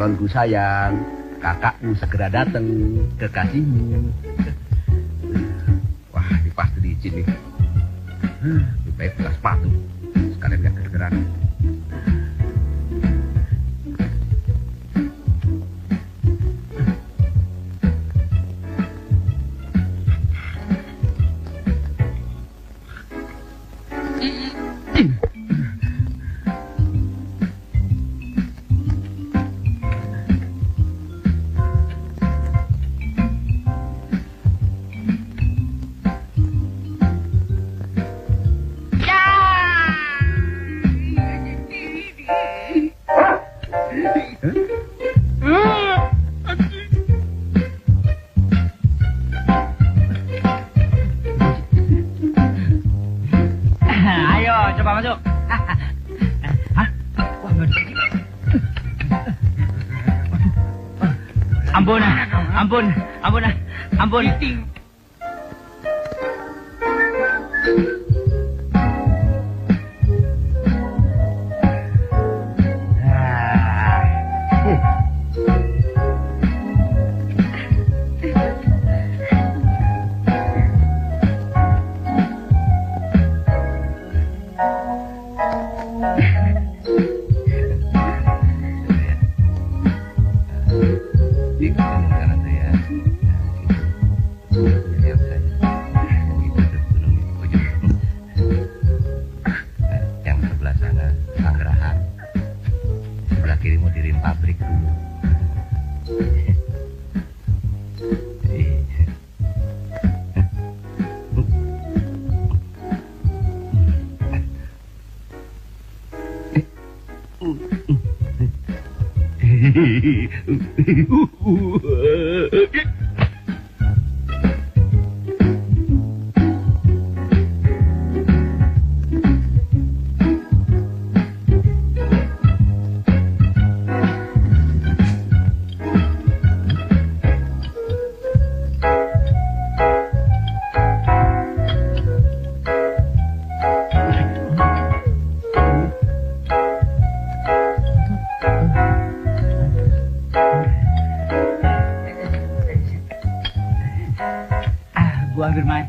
Tuanku sayang, kakakmu segera datang, kekasihmu. Wah, ini pasti licin nih. Lebih baik buka sepatu, sekalian gak kedengeran. Ampun.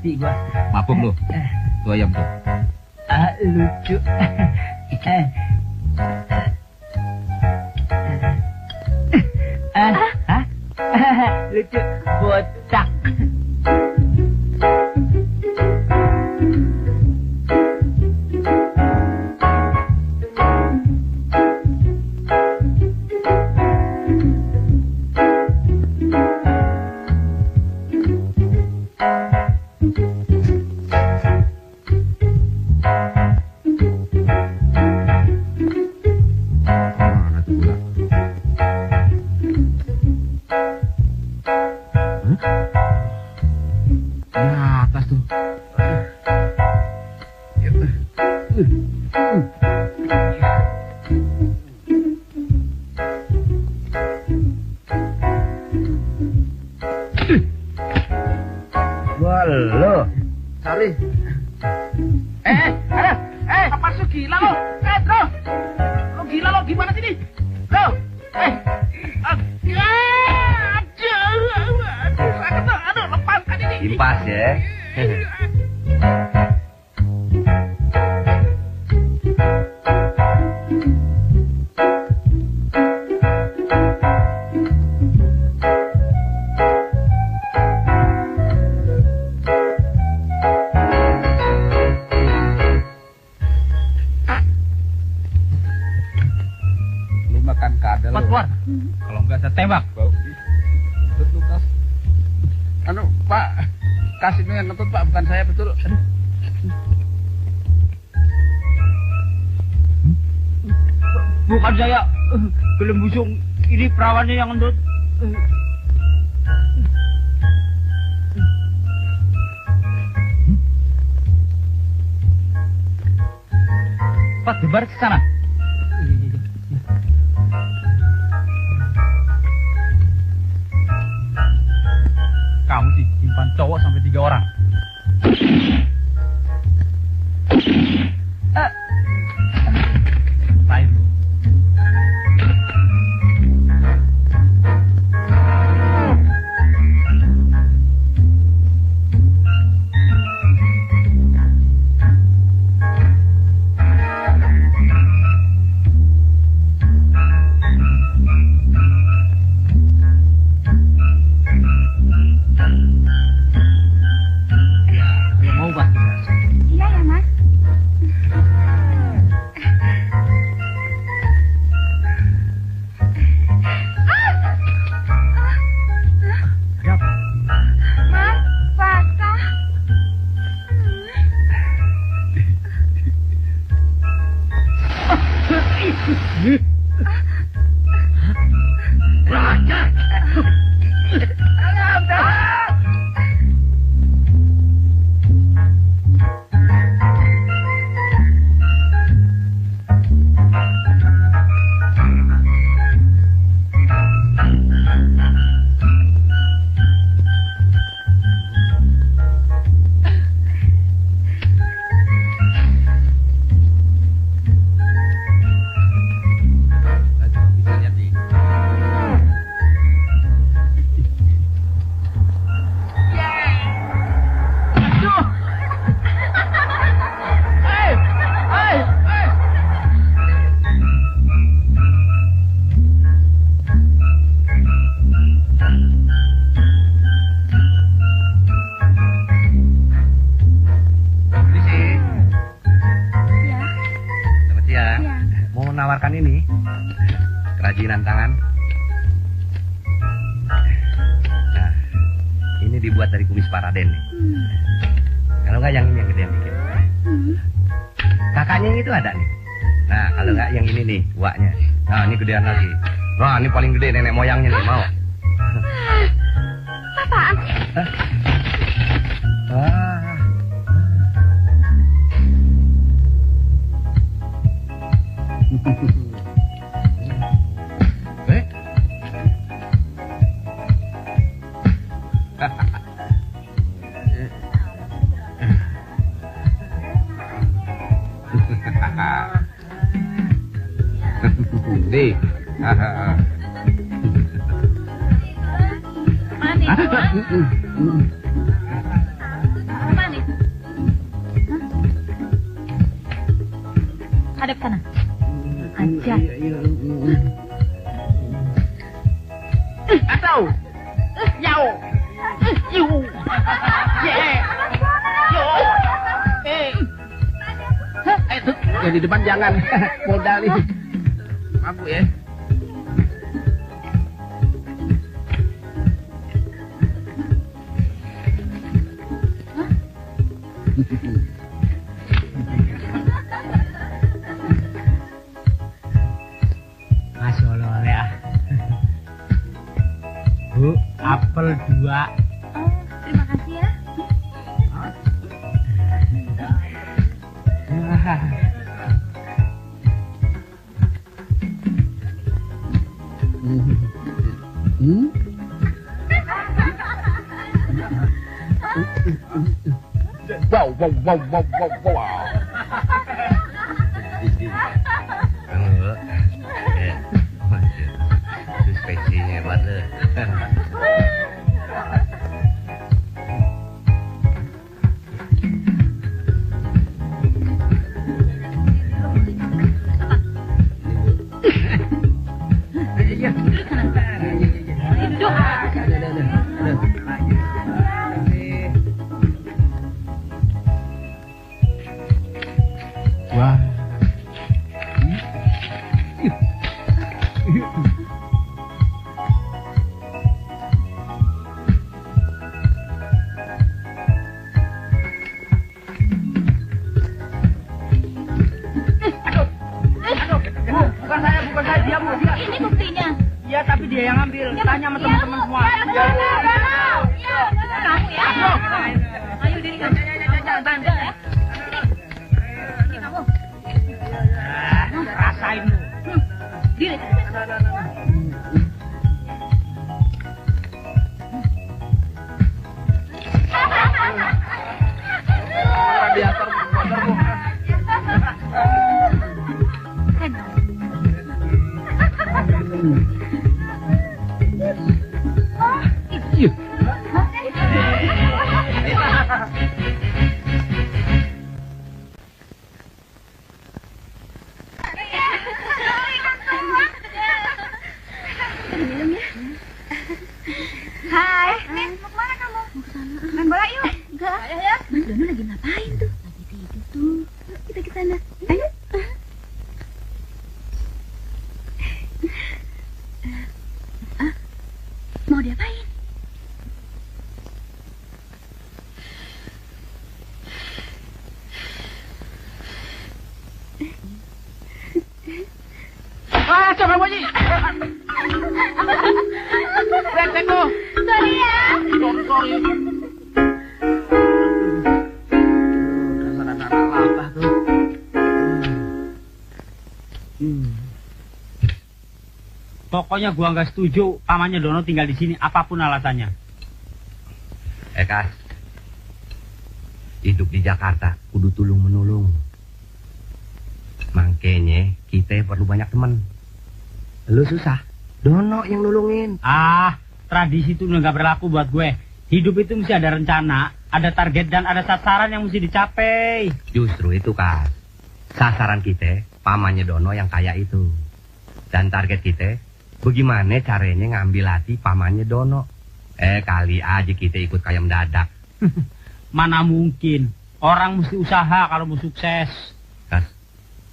Gua mabuk lu. Tuh ayam tuh. Lucu. Lucu botak. Walah, Sari. Apa sih gila lo? Bro. Lo gila lo gimana sih ini? Lo. Aduh, lepaskan ini. Impas ya. Keluar. Kalau enggak saya tembak. Betul Lukas. Pak, kasihnya yang ngetut Pak, bukan saya betul. Aduh. Bukan saya. Belum busung. Ini perawannya yang ngentut. Pak, debar ke sana. Kamu sih simpan cowok sampai 3 orang. Lain. Raja. Menawarkan ini kerajinan tangan. Nah, ini dibuat dari kumis Paraden nih. Kalau nggak yang ini yang gede yang bikin. Kakaknya yang itu ada nih. Nah, kalau nggak yang ini nih, uaknya. Nah, ini gedean lagi. Wah, ini paling gede nenek moyangnya nih, mau. Apaan? Wah. Di. Manis. Manis. Hadap sana. Aja. Atau. Yau. Yu. Ye. Yo. Ya di depan jangan. Modal ini. Mabuk ya. Masya Allah ya. Bu, apel 2. Oh, terima kasih ya. Wow. Itu spesinya hebat loh. Wah. Bukan saya, dia Bu, dia. Ini buktinya. Iya, tapi dia yang ambil. Tanya sama teman-teman semua. Kamu ya. Ayo diri kamu. Jangan bandel ya. Ini kamu. Rasain lu. Diri. Radiator motor Bu. Hai. Mau kemana kamu? Mau kesana. Main bola yuk. Enggak. Ya. Mas Dono lagi ngapain tuh? Lagi tidur tuh. Yuk, kita ke sana. Ayo. Mau diapain? Wah, coba Boji. Brengsek lu. Sorry ya. Sorry. Dasar anak latah tuh. Pokoknya gua nggak setuju pamannya Dono tinggal di sini apapun alasannya. Kas, hidup di Jakarta kudu tulung menulung. Makanya kita perlu banyak teman. Lu susah, Dono yang nulungin. Tradisi itu udah nggak berlaku buat gue. Hidup itu mesti ada rencana, ada target dan ada sasaran yang mesti dicapai. Justru itu Kas, sasaran kita pamannya Dono yang kaya itu. Dan target kita, bagaimana caranya ngambil hati pamannya Dono. Kali aja kita ikut kayak mendadak. Mana mungkin, orang mesti usaha kalau mau sukses. Kas,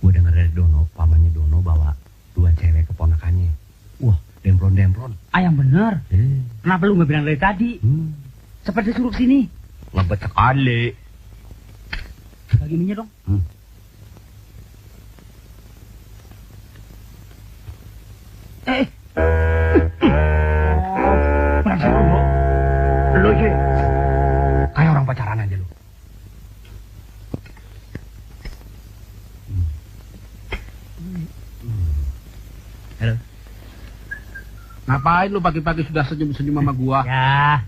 gue denger dari Dono, pamannya Dono bawa 2 cewek keponakannya. Wah, demplon-demplon. Yang bener. Kenapa lu nggak bilang dari tadi? Seperti suruh sini. Ngebet sekali. Bagi minyak dong. Lu sih kayak orang pacaran aja lu. Halo. Ngapain lu pagi-pagi sudah senyum-senyum sama gua? Ya,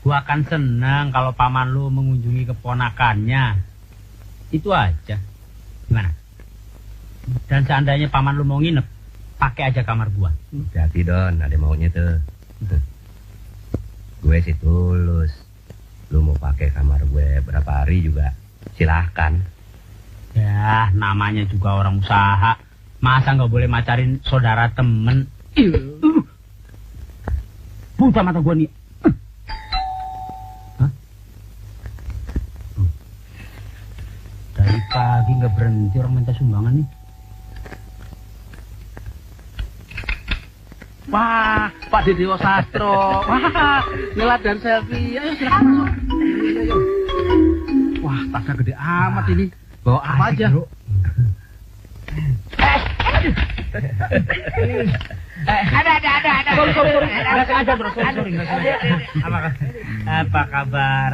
gua akan senang kalau paman lu mengunjungi keponakannya. Itu aja. Gimana? Dan seandainya paman lu mau nginep, pakai aja kamar gua. Hati Don, ada maunya tuh. Gue sih tulus. Lu mau pakai kamar gue berapa hari juga silahkan. Ya, namanya juga orang usaha. Masa nggak boleh macarin saudara temen? Buta mata gua nih. Dari pagi nggak berhenti orang minta sumbangan nih. Wah, Pak Dedewo Sastro. Wah, nyelat dan selfie. Ayo silakan masuk. Ayo. Wah, tasnya gede amat ini. Bawa apa aja? Bro. Ada. Sorry. Nggak sengaja, bro. Sorry. Nggak sengaja. Apa kabar?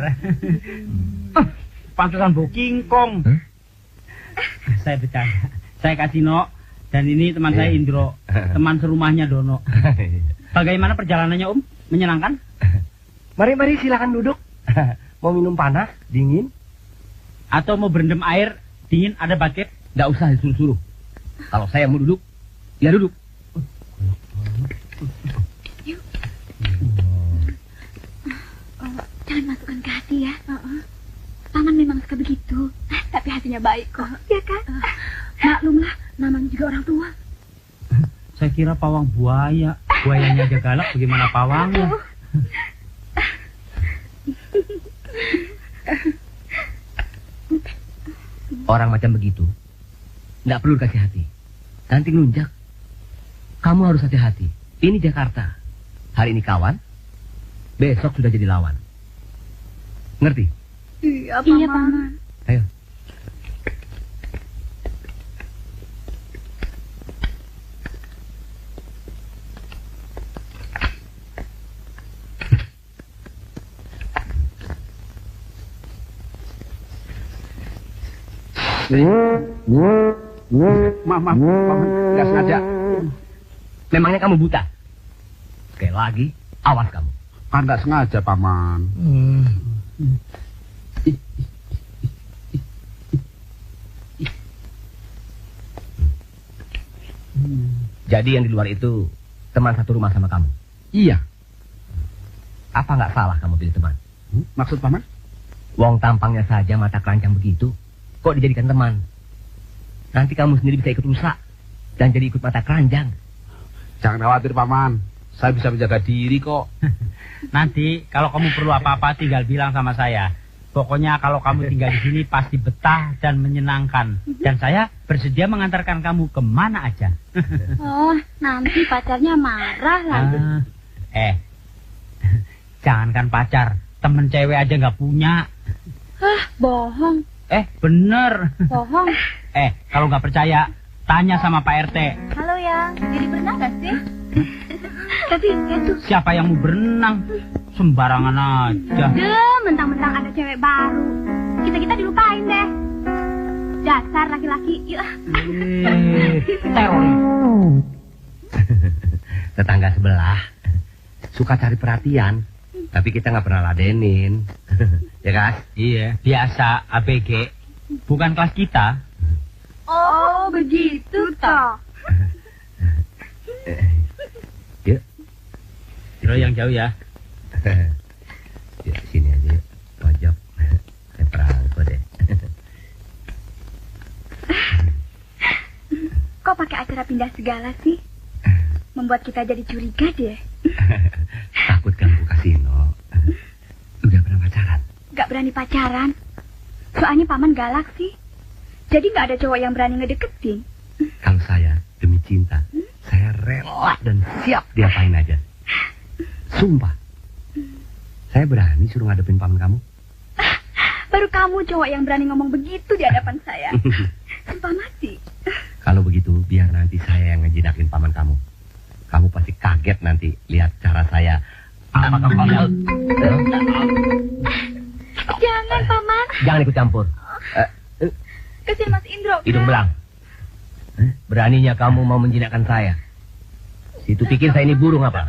Pantesan bau kingkong. Saya bercanda. Saya Kasino. Dan ini teman saya Indro. Teman serumahnya Dono. Bagaimana perjalanannya Om? Menyenangkan? Mari silakan duduk. Mau minum panas, dingin? Atau mau berendam air, dingin, ada bucket? Nggak usah disuruh-suruh. Kalau saya mau duduk, ya duduk. Jangan masukkan ke hati ya. Paman memang suka begitu. Tapi hatinya baik kok. Ya kan? Maklumlah, namanya juga orang tua. Saya kira pawang buaya. Buayanya aja galak, bagaimana pawangnya? Orang macam begitu nggak perlu dikasih hati. Nanti ngelunjak. Kamu harus hati-hati. Ini Jakarta. Hari ini kawan, besok sudah jadi lawan. Ngerti? Iya, Paman. Ayo. Maaf, nggak sengaja. Memangnya kamu buta? Sekali lagi, awas kamu. Kan nggak sengaja, Paman. Jadi yang di luar itu teman satu rumah sama kamu? Iya. Apa nggak salah kamu pilih teman? Maksud Paman? Wong tampangnya saja mata keranjang begitu, kok dijadikan teman? Nanti kamu sendiri bisa ikut rusak dan jadi ikut mata keranjang. Jangan khawatir, Paman. Saya bisa menjaga diri kok. Nanti kalau kamu perlu apa-apa tinggal bilang sama saya. Pokoknya kalau kamu tinggal di sini pasti betah dan menyenangkan. Dan saya bersedia mengantarkan kamu kemana aja. Oh, nanti pacarnya marah lagi. Jangankan pacar, temen cewek aja nggak punya. Bohong. Bener. Bohong. Kalau nggak percaya, tanya sama Pak RT. Halo ya. Jadi berenang gak sih? Tapi itu. Siapa yang mau berenang? Sembarangan aja. Mentang-mentang ada cewek baru. Kita dilupain deh. Dasar laki-laki. Yuk. Teori. Tetangga sebelah suka cari perhatian, tapi kita nggak pernah ladenin. Ya kan? Iya, biasa ABG. Bukan kelas kita. Oh, begitu toh. Yuk. Bro yang jauh ya. Ya, sini aja yuk. Pojok. Saya perangko deh. Kok pakai acara pindah segala sih? Membuat kita jadi curiga deh. Takut ganggu kasino. Udah pernah pacaran? Gak berani pacaran. Soalnya paman galak sih. Jadi gak ada cowok yang berani ngedeketin. Kalau saya demi cinta, saya rela dan siap diapain aja. Sumpah. Saya berani suruh ngadepin paman kamu. Baru kamu cowok yang berani ngomong begitu di hadapan saya. Sumpah mati. Kalau begitu, biar nanti saya yang ngejinakin paman kamu. Kamu pasti kaget nanti lihat cara saya. Jangan, paman. Jangan ikut campur. Kasihan Mas Indro. Hidung belang. Beraninya kamu mau menjinakkan saya. Situ pikir saya ini burung apa?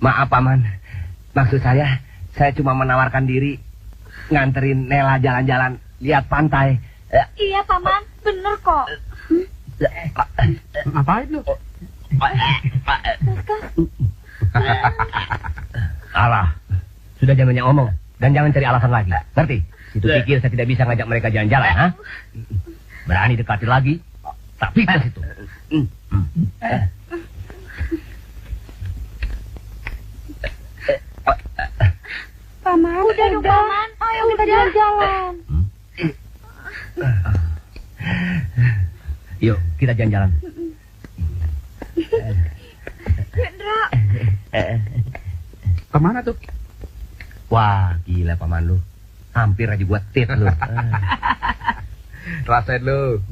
Maaf paman. Maksud saya cuma menawarkan diri nganterin Nela jalan-jalan lihat pantai. Iya paman, bener kok. Ngapain lu? Alah, sudah jangan banyak ngomong dan jangan cari alasan lagi. Ngerti? Situ pikir saya tidak bisa ngajak mereka jalan-jalan, ha? Berani dekati lagi, tapi ke situ. Paman, udah dong paman. Ayo kita jalan-jalan. Yuk, kita jalan-jalan. Indra. Kemana tuh? Wah, gila paman lu. Hampir aja buat tit lu. Rasain lu.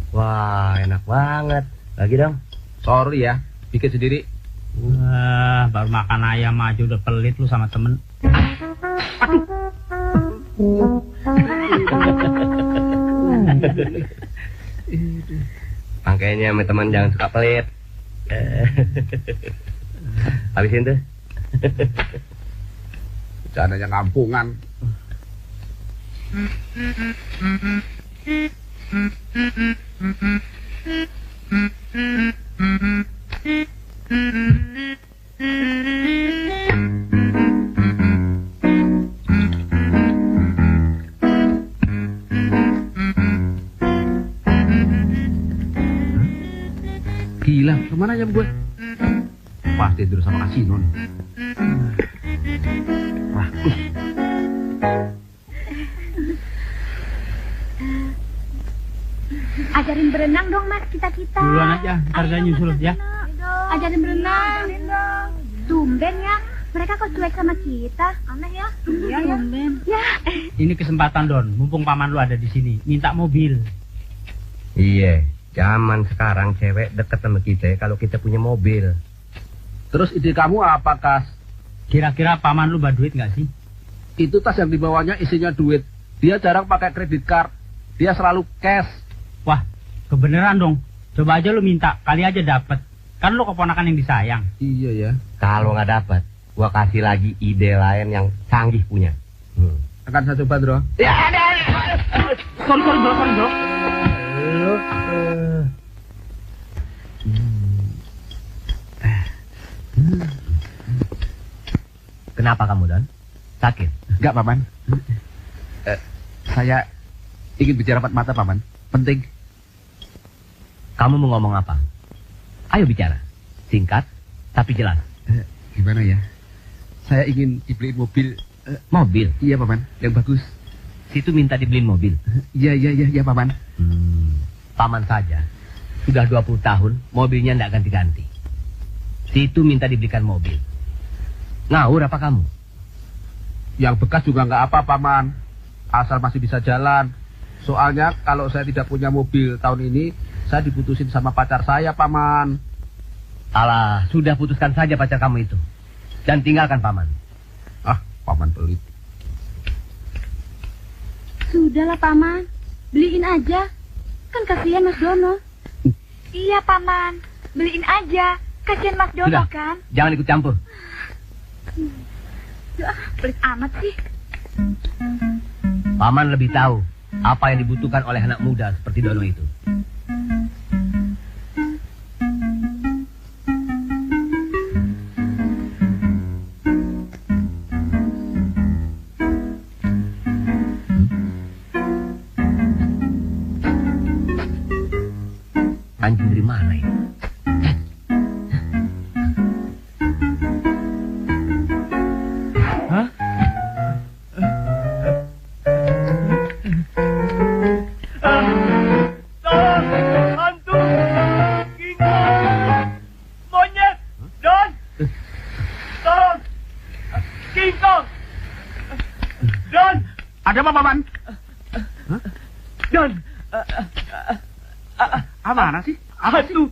Wah, enak banget. Lagi dong. Sorry ya, bikin sendiri. Wah, baru makan ayam aja udah pelit lu sama temen. Makanya sama teman jangan suka pelit. Habisin tuh. Bercandanya kampungan. Gila, kemana jam gue? Pasti tidur sama kasino nih. Wah, Ajarin berenang dong mas kita-kita. Duluan aja, ntar saya nyusul ya. Ajarin berenang. Tumben ya. Mereka kok cuek sama kita. Aneh ya. Iya ya. Tumben. Ya. Ini kesempatan Don, mumpung paman lu ada di sini, minta mobil. Iya, zaman sekarang cewek deket sama kita kalau kita punya mobil. terus ide kamu apa, Kas? Kira-kira paman lu baduit nggak sih? Itu tas yang dibawanya isinya duit. Dia jarang pakai kredit card. Dia selalu cash. Wah, kebeneran dong. Coba aja lu minta, kali aja dapet. Kan lu keponakan yang disayang. Iya ya. Kalau nggak dapat, gua kasih lagi ide lain yang canggih punya. Akan saya coba, Bro. Ya, ada. Sorry bro. Kenapa kamu, Don? Sakit? Enggak, Paman. Saya ingin bicara empat mata, Paman. Penting. Kamu mau ngomong apa? Ayo bicara. Singkat, tapi jelas. Gimana ya? Saya ingin dibeliin mobil. Mobil? Iya, Paman. Yang bagus. Situ minta dibeliin mobil. Iya, Paman. Paman saja. Sudah 20 tahun, mobilnya tidak ganti-ganti. Situ minta dibelikan mobil. Ngawur apa kamu? Yang bekas juga nggak apa, Paman. asal masih bisa jalan. Soalnya kalau saya tidak punya mobil tahun ini, saya diputusin sama pacar saya, Paman. Alah, sudah putuskan saja pacar kamu itu. Dan tinggalkan Paman. Ah, Paman pelit. Sudahlah, Paman. Beliin aja. Kan kasihan Mas Dono. Iya, Paman. Beliin aja. Kasihan Mas Dono, Sudah, kan? jangan ikut campur. Pelit amat sih. Paman lebih tahu apa yang dibutuhkan oleh anak muda seperti Dono itu. Anjing dari mana ini? Hah? Hantu! Kingkong! Monyet! Don! Tolong! Kingkong! Don! Ada apa, Paman? Don! Mana sih? Hantu!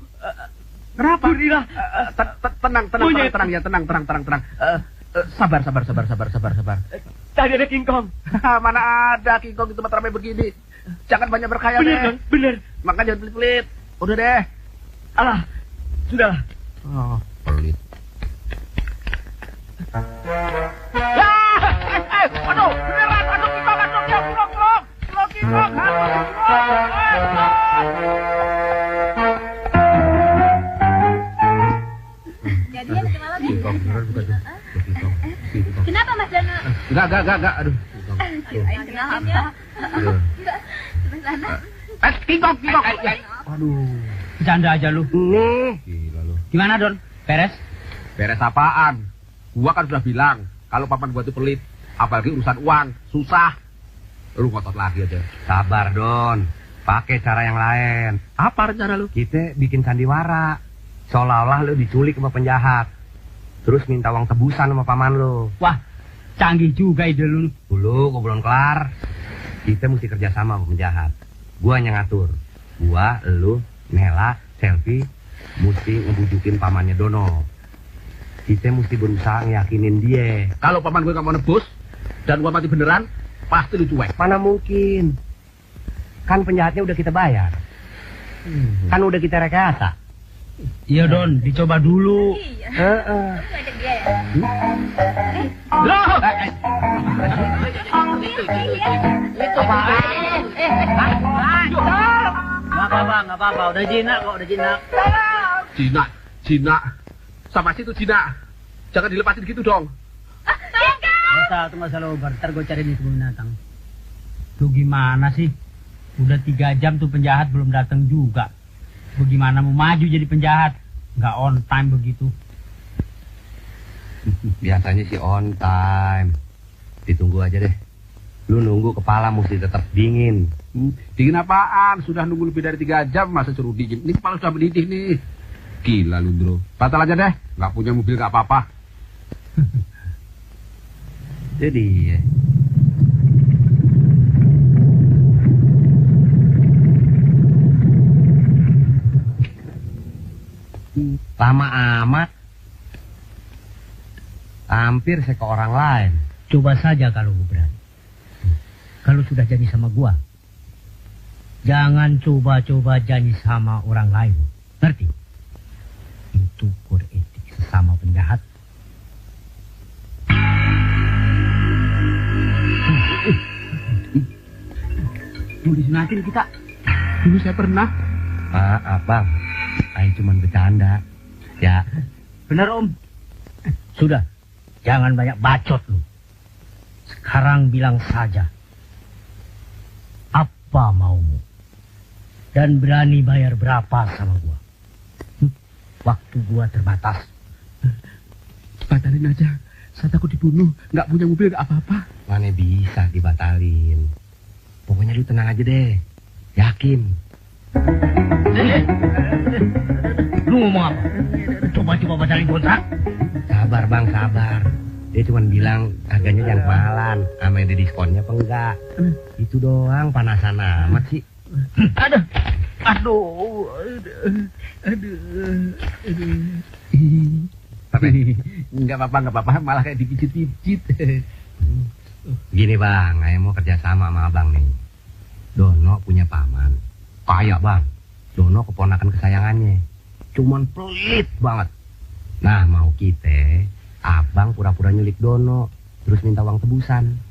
Kenapa? Berdirilah! Tenang, Monyet. tenang ya, tenang. Sabar. Tadi ada Kingkong. Mana ada King Kong itu mah ramai begini. Jangan banyak berkhayal Bener, deh. Don, bener. Makanya jangan pelit-pelit. Udah deh. Alah, sudahlah. Oh, pelit. Aduh, beneran, aduh King Kong, ya, pulang, King Kong, Jadian semalam ya? King Kong, beneran bukan tuh. King Kong. Kenapa Mas Dono? Enggak, aduh. Kirain kenapa? Enggak. Sebelah sana. King Kong. Aduh, Bercanda aja lu. Nih. gila lu. Gimana, Don? Beres? Beres apaan? Gua kan sudah bilang, kalau papan gua itu pelit, apalagi urusan uang, susah. Lu ngotot lagi aja. Sabar, Don. Pakai cara yang lain. Apa rencana lu? Kita bikin sandiwara. Seolah-olah lu diculik sama penjahat. Terus minta uang tebusan sama paman lu. Wah, canggih juga ide lu. Dulu gua belum kelar. Kita mesti kerjasama sama penjahat. Gua yang ngatur. Gua, lu, Nela, Selfie mesti ngebujukin pamannya Dono. Kita mesti berusaha ngeyakinin dia. Kalau paman gue gak mau nebus, dan gua mati beneran, pasti lu cuek. Mana mungkin? Kan penjahatnya udah kita bayar. Kan udah kita rekayasa. Iya, Don. Dicoba dulu. Iya. Heeh. Ngajak dia ya? Loh! Nggak apa-apa. Udah jinak kok, udah jinak. Cina. Sama situ Cina. Jangan dilepasin gitu dong. Nggak usah lo ntar gue cari di kebun binatang. Tuh gimana sih? Udah 3 jam tuh penjahat belum datang juga. Bagaimana mau maju jadi penjahat? Nggak on time begitu. Biasanya sih on time. Ditunggu aja deh. Lu nunggu kepala mesti tetap dingin. Dingin apaan? Sudah nunggu lebih dari 3 jam, masa suruh dingin? Ini kepala sudah mendidih nih. Gila lu, bro. Batal aja deh. Nggak punya mobil nggak apa-apa. Jadi ya. Lama amat. Hampir saya ke orang lain. Coba saja kalau gue berani. Kalau sudah janji sama gua, jangan coba-coba janji sama orang lain. Ngerti? Itu kode etik sesama penjahat. Mau disunatin kita. Dulu saya pernah. Maaf bang, saya cuma bercanda. Ya, Benar Om. Sudah, jangan banyak bacot lu. Sekarang bilang saja. Apa maumu? Dan berani bayar berapa sama gua? Waktu gua terbatas. Batalin aja. Saya takut dibunuh. Nggak punya mobil nggak apa-apa. mana bisa dibatalin. Pokoknya lu tenang aja deh. Yakin. Lu ngomong apa? Coba-coba batalin kontrak. Sabar bang, sabar. Dia cuma bilang harganya jangan kemahalan, sama ada diskonnya apa enggak. Itu doang, panasan amat sih. Aduh. Enggak apa-apa, malah kayak dipijit-pijit. Gini bang, saya mau kerja sama abang nih. Dono punya paman, kaya bang. Dono keponakan kesayangannya, cuman pelit banget. Nah mau kita, abang pura-pura nyulik Dono, terus minta uang tebusan.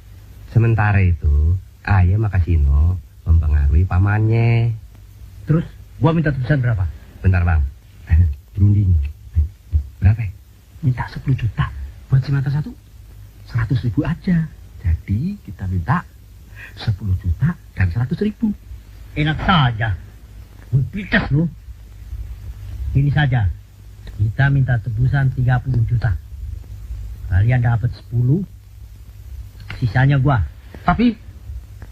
Sementara itu, ayah sama Kasino mempengaruhi pamannya. Terus gua minta tebusan berapa? Bentar bang, berunding. Berapa? Minta 10 juta buat si mata satu, 100.000 aja. Jadi kita minta 10 juta dan 100.000. Enak saja. Pites lu. Ini saja. Kita minta tebusan 30 juta. Kalian dapat 10. Sisanya gua. Tapi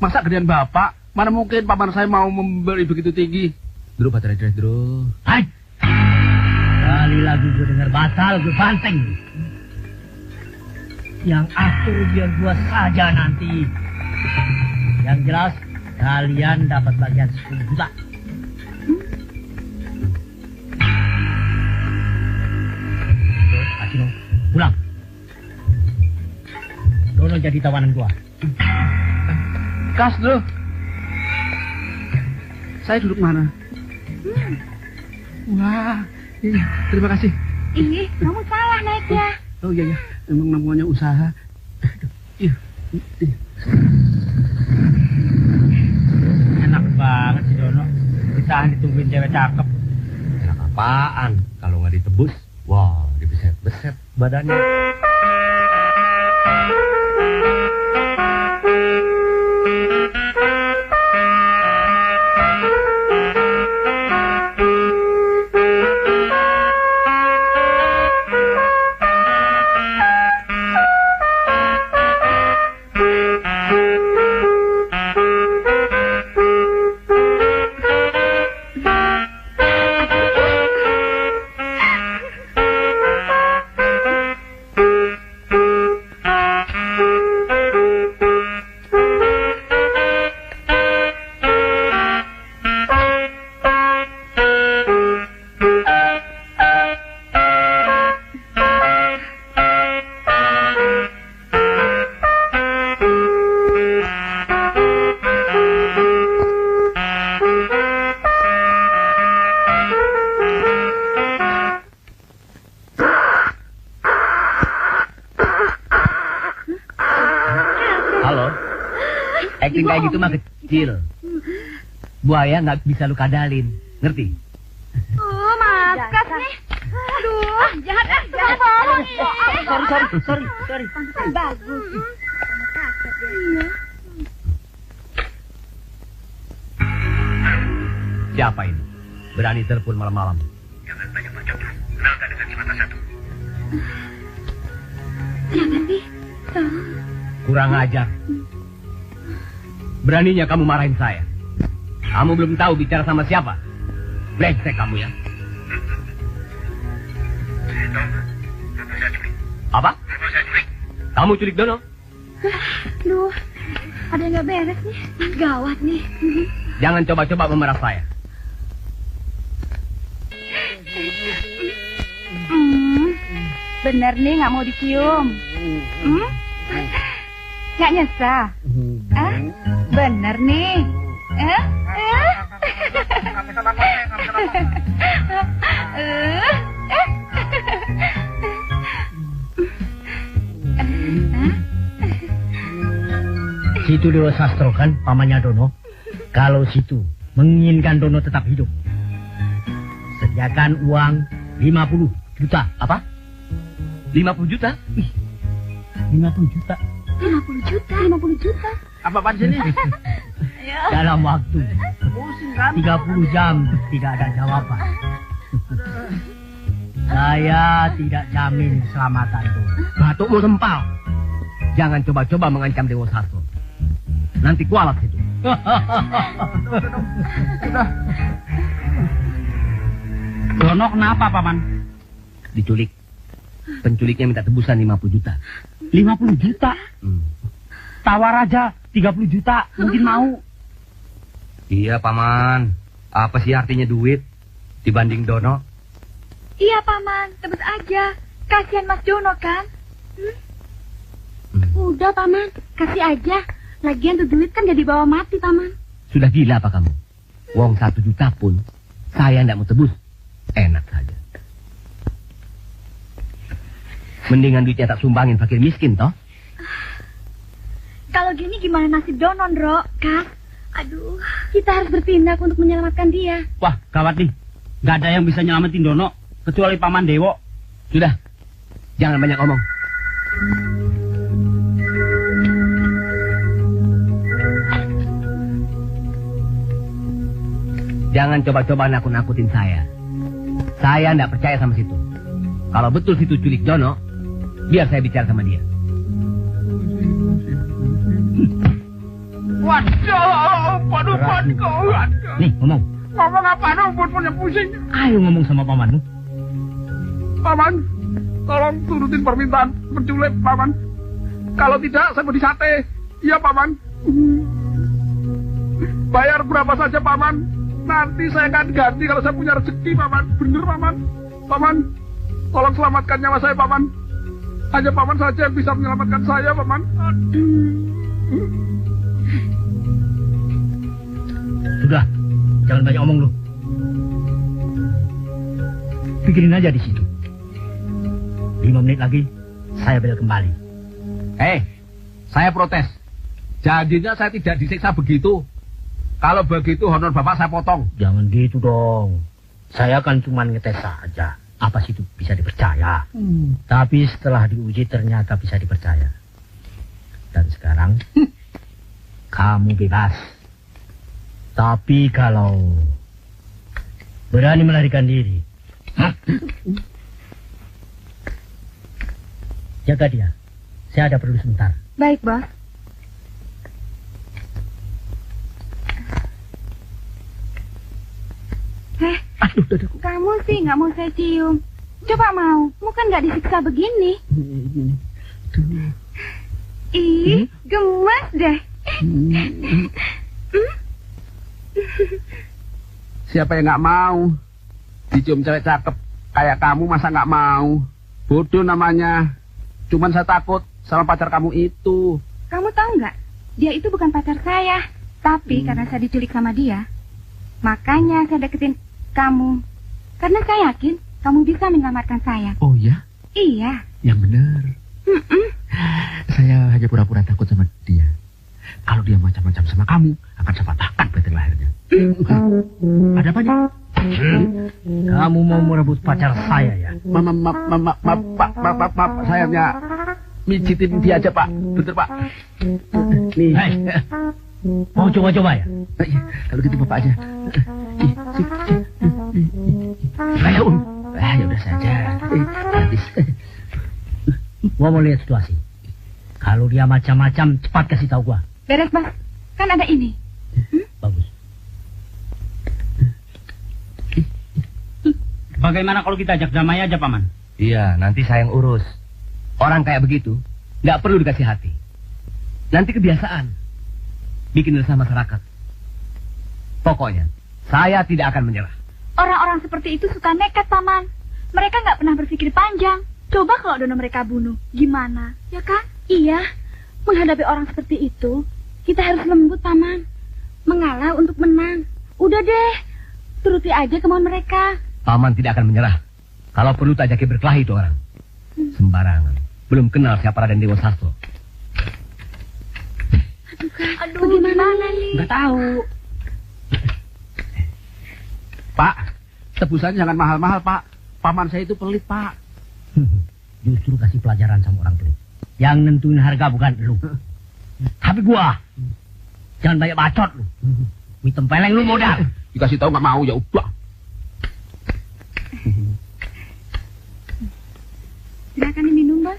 masa gedean bapak? Mana mungkin paman saya mau memberi begitu tinggi? Dulu baterai dulu. Hai. Kali lagi gue dengar batal, gue banteng. Yang atur biar gua saja nanti. Yang jelas kalian dapat bagian 10 juta. Terus Kasino pulang. Dono jadi tawanan gua. Kas dulu. Saya duduk mana? Wah, iya, terima kasih. Ih, kamu salah naiknya. Oh iya, emang namanya usaha. Iya. Enak banget si Dono. Ditahan ditungguin cewek cakep. Enak apaan? Kalau nggak ditebus, wah dibeset-beset badannya. Acting kayak gitu mah kecil. Buaya nggak bisa lu kadalin, ngerti? Oh, makas nih. Aduh, jahat jahat banget. Sorry. Bagus. Iya. Siapa ini? Berani telepon malam-malam. Jangan banyak bacot. Kenalkan dengan si mata satu. Siapa sih? Kurang ajar. Beraninya kamu marahin saya. Kamu belum tahu bicara sama siapa. Brengsek kamu ya. Apa? Kamu culik Dono? Duh, ada yang nggak beres nih. Gawat nih. Jangan coba-coba memerah saya. Bener nih nggak mau dicium. Nggak nyesah. Bener nih. Situ Dewa Sastro kan, pamannya Dono. Kalau situ menginginkan Dono tetap hidup, sediakan uang 50 juta. Apa? 50 juta? 50 juta. 50 juta. Apa-apaan sini? Dalam waktu Pusing kan? 30 jam tidak ada jawaban. Saya tidak jamin keselamatan Dono. Batukmu sempal. Jangan coba-coba mengancam Dewa Sastro. Nanti kualat itu. Dono kenapa, Paman? Diculik. Penculiknya minta tebusan 50 juta. 50 juta. Tawar aja 30 juta, mungkin mau. Iya, Paman. Apa sih artinya duit dibanding Dono? Iya, Paman. Tebus aja. Kasihan Mas Dono, kan? Udah, Paman. Kasih aja. Lagian tuh duit kan jadi bawa mati, Paman. Sudah gila apa kamu? Wong 1 juta pun saya ndak mau tebus. Enak saja. Mendingan duitnya tak sumbangin fakir miskin, toh? Kalau gini gimana nasib Dono, Ndro? Kak, aduh, kita harus bertindak untuk menyelamatkan dia. Wah, gawat nih. Gak ada yang bisa nyelamatin Dono kecuali Paman Dewo. Sudah. Jangan banyak ngomong. Jangan coba-coba nakut-nakutin saya. Saya ndak percaya sama situ. Kalau betul situ culik Dono, biar saya bicara sama dia. Waduh, waduh. Nih, ngomong. Ngomong apa dong, punya pusing. Ayo ngomong sama pamanmu. Paman, tolong turutin permintaan penculik, Paman. Kalau tidak, saya mau disate. Iya, Paman. Bayar berapa saja, Paman. Nanti saya akan ganti kalau saya punya rezeki, Paman. Bener, Paman. Paman, tolong selamatkan nyawa saya, Paman. Hanya Paman saja yang bisa menyelamatkan saya, Paman. Sudah, jangan banyak omong lu. Pikirin aja di situ. 5 menit lagi, saya bel kembali. Saya protes. Janjinya saya tidak disiksa begitu. Kalau begitu honor Bapak saya potong. Jangan gitu dong. Saya kan cuma ngetes saja. Apa sih itu bisa dipercaya? Tapi setelah diuji ternyata bisa dipercaya. Dan sekarang, kamu bebas. Tapi kalau berani melarikan diri, jaga dia. Saya ada perlu sebentar. Baik, Bos. Aduh, dadaku. Kamu sih nggak mau saya cium. Coba mau kan nggak disiksa begini. Ih, gemas deh. Siapa yang nggak mau dicium cewek cakep kayak kamu, masa nggak mau? Bodoh namanya. Cuman saya takut sama pacar kamu itu. Kamu tahu nggak? Dia itu bukan pacar saya. Tapi karena saya diculik sama dia, makanya saya deketin kamu. Karena saya yakin kamu bisa menyelamatkan saya. Oh ya? Iya. Yang benar. Saya hanya pura-pura takut sama dia. Kalau dia macam-macam sama kamu, akan saya patahkan batang lehernya. Ada apa nih? Kamu mau merebut pacar saya ya? Pak, saya hanya mijitin dia aja, Pak. Bener, Pak. Nih. Hei, mau coba-coba ya? Iya, kalau gitu Bapak aja. Ayo. Ya udah saja. Gratis. Gua mau lihat situasi. Kalau dia macam-macam, cepat kasih tahu gua. Beres, Bos. Kan ada ini. Bagus. Bagaimana kalau kita ajak damai aja, Paman? Iya, nanti saya yang urus. Orang kayak begitu, nggak perlu dikasih hati. Nanti kebiasaan. Bikin resah masyarakat. Pokoknya, saya tidak akan menyerah. Orang-orang seperti itu suka nekat, Paman. Mereka nggak pernah berpikir panjang. Coba kalau Dono mereka bunuh, gimana? Ya kan? Iya. Menghadapi orang seperti itu, kita harus lembut, Paman. Mengalah untuk menang. Udah deh, turuti aja kemauan mereka. Paman tidak akan menyerah. Kalau perlu tak jaki berkelahi itu orang. Sembarangan. Belum kenal siapa Raden Dewa Sastro. Aduh, gimana nih? Nggak tahu. Pak, tebusan jangan mahal-mahal, Pak. Paman saya itu pelit, Pak. Justru kasih pelajaran sama orang pelit. Yang nentuin harga bukan lu. Tapi gua. Jangan banyak bacot lu. Mie tempeleng lu modal. Dikasih tahu nggak mau, ya udah. Silakan diminum, Bos.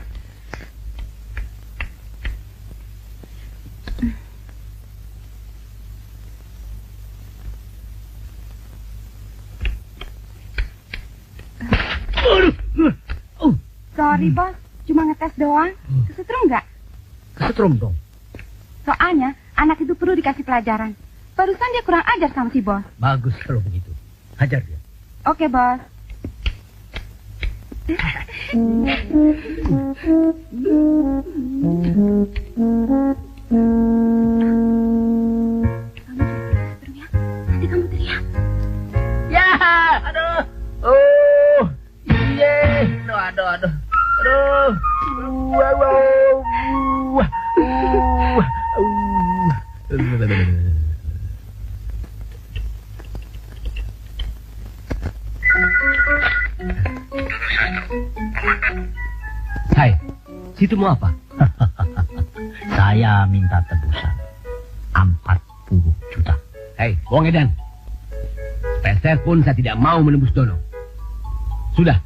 Sorry, Bos. Cuma ngetes doang. kesetrum nggak? Kesetrum dong. Soalnya anak itu perlu dikasih pelajaran. Barusan dia kurang ajar sama si bos. Bagus kalau begitu. Hajar dia. Oke, bos. Nanti kamu teriak. Ya, aduh. Oh, iya. Aduh. Hai, situ mau apa? Saya minta tebusan 40 juta. Hei, Wong Edan. Peser pun saya tidak mau menembus Dono. Sudah,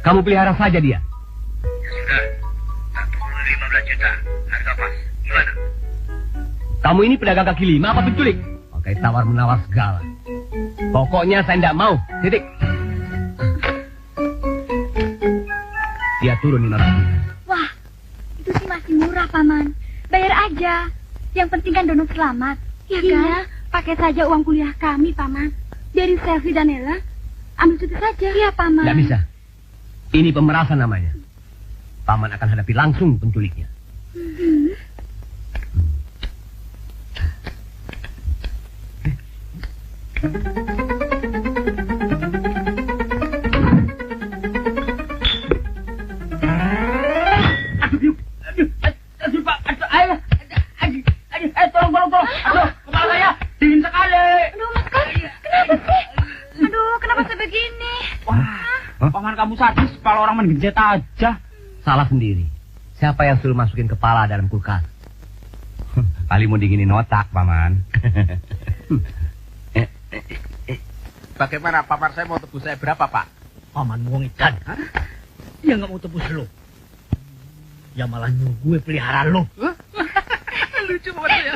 kamu pelihara saja dia. Sudah, 15 juta. Harga pas. Gimana? Kamu ini pedagang kaki lima apa penculik? Pakai tawar-menawar segala. Pokoknya saya tidak mau. Titik. Dia turun 500 juta. Wah, itu sih masih murah, Paman. Bayar aja. Yang penting kan Dono selamat. Ya kan? Iya, pakai saja uang kuliah kami, Paman. Biarin Selvi dan Ella ambil cuti saja. Iya, Paman. Tidak bisa. Ini pemerasan namanya. Paman akan hadapi langsung penculiknya. Aduh, Pak. Tolong. Aduh, kepala saya dingin sekali. Aduh, Mas Kos, kenapa sih? Aduh, kenapa saya begini? Wah, paman kamu sadis, kepala orang mengejet aja. Salah sendiri. Siapa yang suruh masukin kepala dalam kulkas? Paling mau dinginin otak, Paman. Bagaimana paman saya mau tebus saya berapa, Pak? Paman wong edan. Dia nggak mau tebus lo. Dia malah nyuruh gue pelihara lo. Lucu banget ya.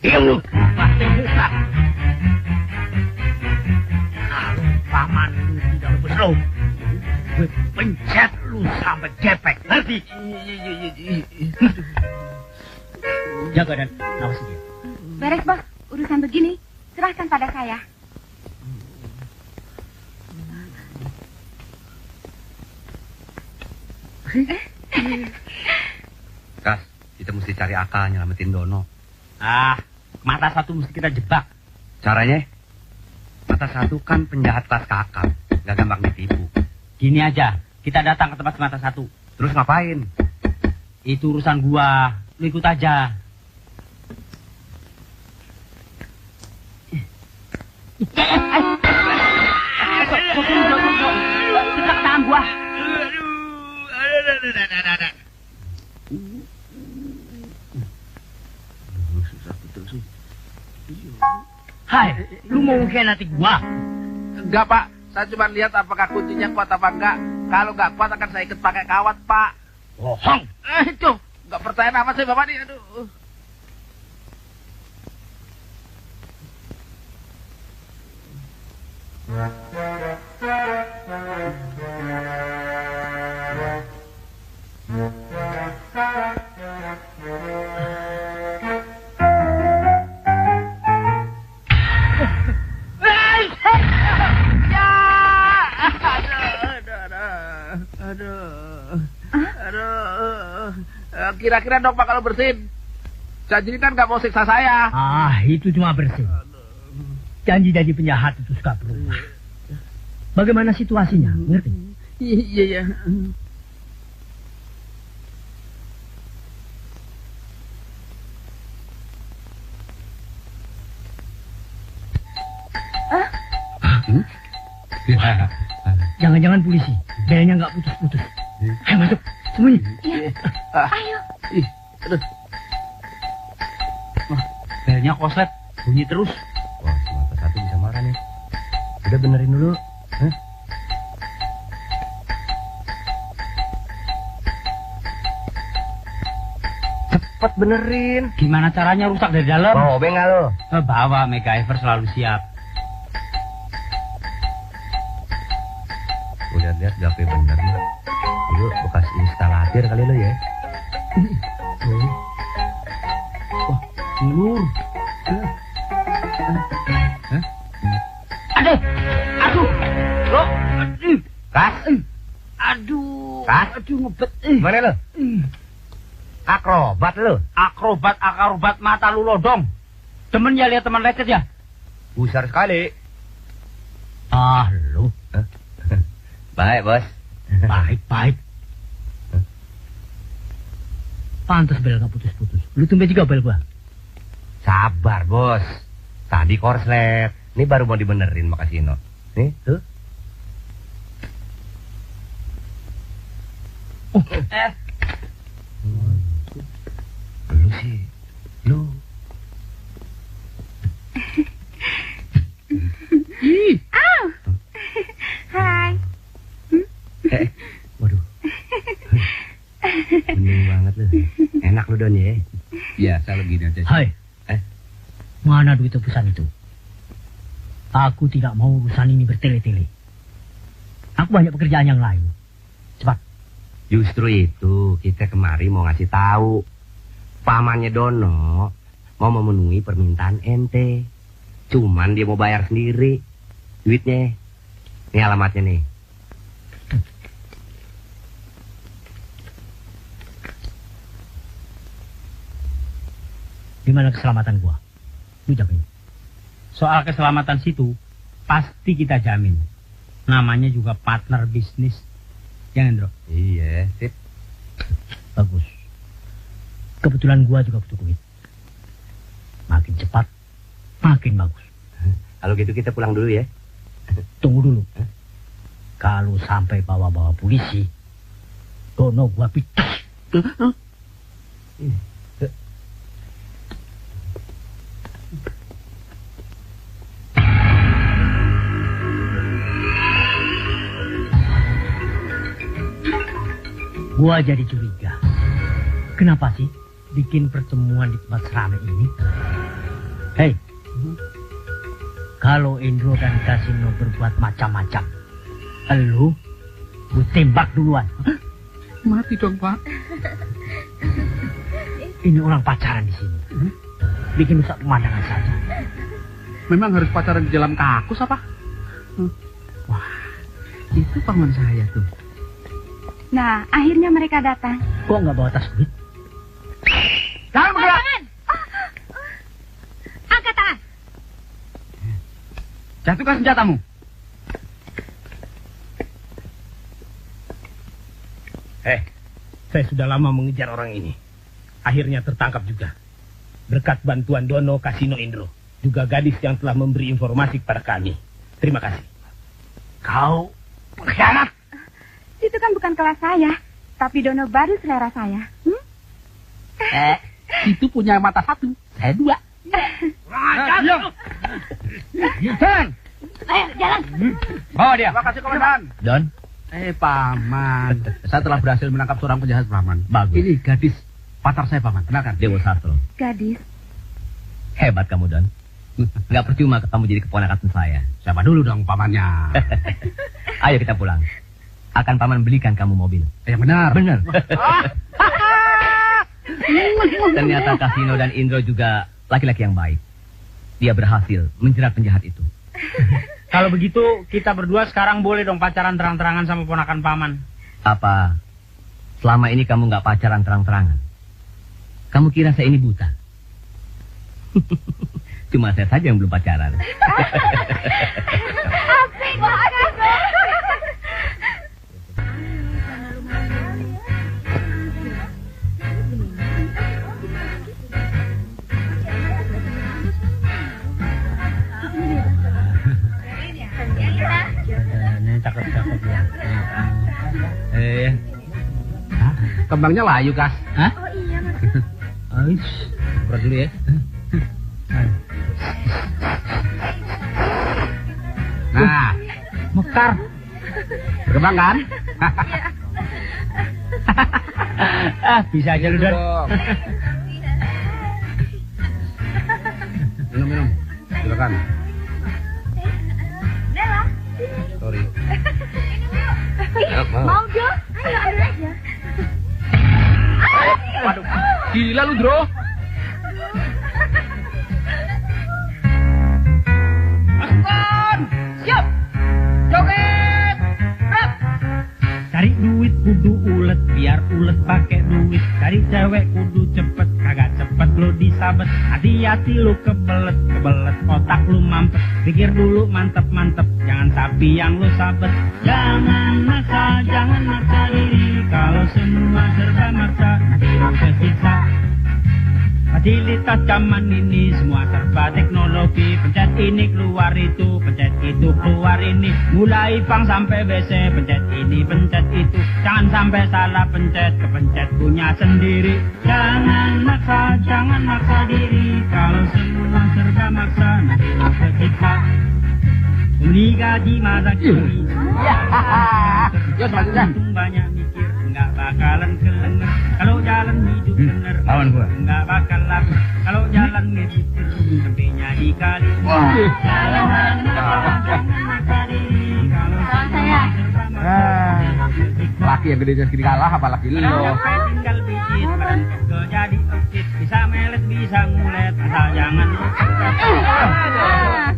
Diam lu. Pasti muka. Kalau paman lu tidak tebus lo, gue pencet lu sampai gepek. Ngerti? Jaga dan awasi dia. Beres, bos. Urusan begini, serahkan pada saya. Kas, kita mesti cari akal nyelamatin Dono. Mata satu mesti kita jebak. Caranya? Mata satu kan penjahat kelas kakap. Gak gampang ditipu. Gini aja, kita datang ke tempat mata satu. Terus ngapain? Itu urusan gua, lu ikut aja. Sejak tangan gua. Hai, lu mau mengkhianati gua? Enggak, Pak. Saya cuma lihat apakah kuncinya kuat apa enggak. Kalau enggak kuat akan saya ikut pakai kawat, Pak. Bohong. Itu, enggak percaya nama saya Bapak nih. Aduh. Kira-kira dong Pak kalau bersin. Janji kan nggak mau siksa saya. Itu cuma bersin. Janji-janji penjahat itu suka berubah. Bagaimana situasinya? Ngerti? Iya. Jangan-jangan polisi. Belnya nggak putus-putus. Ayo masuk. Sembunyi. Ayo. Aduh. Belnya koslet. Bunyi terus. Wah, mata satu bisa marah nih. Udah benerin dulu. Hah? Cepet benerin. Gimana caranya rusak dari dalam? Bawa obeng nggak lo? Bawa, MacGyver selalu siap. Udah lihat gape bener nih. Lu bekas instalatir kali lo ya. Wah, ngulur. Aduh. Lo, Kas. Aduh. Kas. Aduh ngebet. Mana lo? Akrobat lo. Akrobat mata lu lodong. Temen ya lihat teman lecet ya? Besar sekali. Ah, lu. Baik, Bos. Baik. Pantes bel gak putus-putus. Lu tumben juga bel gua. Sabar, Bos. Tadi korslet. Ini baru mau dibenerin makasih no. Nih, tuh. Lu sih. Lu. Hai. Waduh. Bening banget lu. Enak lu Don ya. Ya, saya begini aja. Hai. Mana duit tebusan itu? Aku tidak mau urusan ini bertele-tele. Aku banyak pekerjaan yang lain. Cepat. Justru itu kita kemari mau ngasih tahu. Pamannya Dono mau memenuhi permintaan ente. Cuman dia mau bayar sendiri duitnya. Ini alamatnya nih. Gimana keselamatan gua? Lu jamin. Soal keselamatan situ pasti kita jamin. Namanya juga partner bisnis. Jangan, Bro. Iya, sip. Bagus. Kebetulan gua juga butuh duit. Makin cepat, makin bagus. Kalau gitu kita pulang dulu ya. Tunggu dulu. Kalau sampai bawa-bawa polisi, Dono gua pitas. Gua jadi curiga. Kenapa sih bikin pertemuan di tempat seramai ini? Hei, kalau Indro dan Kasino berbuat macam-macam, elu, gue tembak duluan. Mati dong, Pak. Ini orang pacaran di sini. Bikin rusak pemandangan saja. Memang harus pacaran di dalam kakus apa? Wah, itu paman saya tuh. Nah, akhirnya mereka datang. Kok nggak bawa tas duit? Jangan bergerak. Angkat tangan. Jatuhkan senjatamu. Saya sudah lama mengejar orang ini. Akhirnya tertangkap juga. Berkat bantuan Dono, Kasino, Indro. Juga gadis yang telah memberi informasi kepada kami. Terima kasih. Kau pengkhianat. Itu kan bukan kelas saya, tapi Dono baru selera saya. Itu punya mata satu, saya dua. Jalan. Ayo, jalan. Bawa dia. Terima kasih, Komandan. Don. Paman, saya telah berhasil menangkap seorang penjahat, Paman. Bagus. Ini gadis pacar saya, Paman. Kenalkan. Dewa Sastro. Gadis. Hebat kamu, Don. Nggak percuma kamu jadi keponakan saya. Siapa dulu dong pamannya? Ayo kita pulang. Akan paman belikan kamu mobil. Yang benar. Benar. Ternyata Kasino dan Indro juga laki-laki yang baik. Dia berhasil menjerat penjahat itu. Kalau begitu, kita berdua sekarang boleh dong pacaran terang-terangan sama ponakan paman. Apa selama ini kamu nggak pacaran terang-terangan? Kamu kira saya ini buta? Cuma saya saja yang belum pacaran. Asik banget. Cakep-cakep ya. Kembangnya layu, Kas. Hah? Oh iya, Ais, berat dulu ya. Nah, Mekar. berkembang kan? Bisa aja lu, Don. Minum. Silakan. Nela. Sorry. Mau, Jo? Ayo, ambil aja. Waduh, gila lu, Bro. Aspon, siap. Joget. Rap. Cari duit kudu ulet, biar ulet pakai duit. Cari cewek kudu cepet, kagak cepet lo disabet. Hati-hati lo kebelet, otak lu mampet. Pikir dulu mantep, jangan sapi yang lo sabet. Jangan maksa diri. Kalau semua serba maksa, nanti lo kesiksa. Fasilitas zaman ini semua serba teknologi. Pencet ini keluar itu, pencet itu keluar ini. Mulai pang sampai WC, pencet ini pencet itu. Jangan sampai salah pencet, kepencet punya sendiri. Jangan maksa diri. Kalau semua serba maksa, nanti lo kesiksa. Beli gaji masa kini. Ya, selanjutnya. Banyak mikir, nggak bakalan kelenger. Kalau jalan hidup bener, lawan gua. nggak bakal laku. Kalau jalan ngebuter, sampainya di kali. Jangan maksa diri. Kalau saya. Laki yang gedenya segini kalah, apa laki lu? tinggal pijit, badan kecil jadi oksit. Bisa melet, bisa ngulet, asal jangan lupa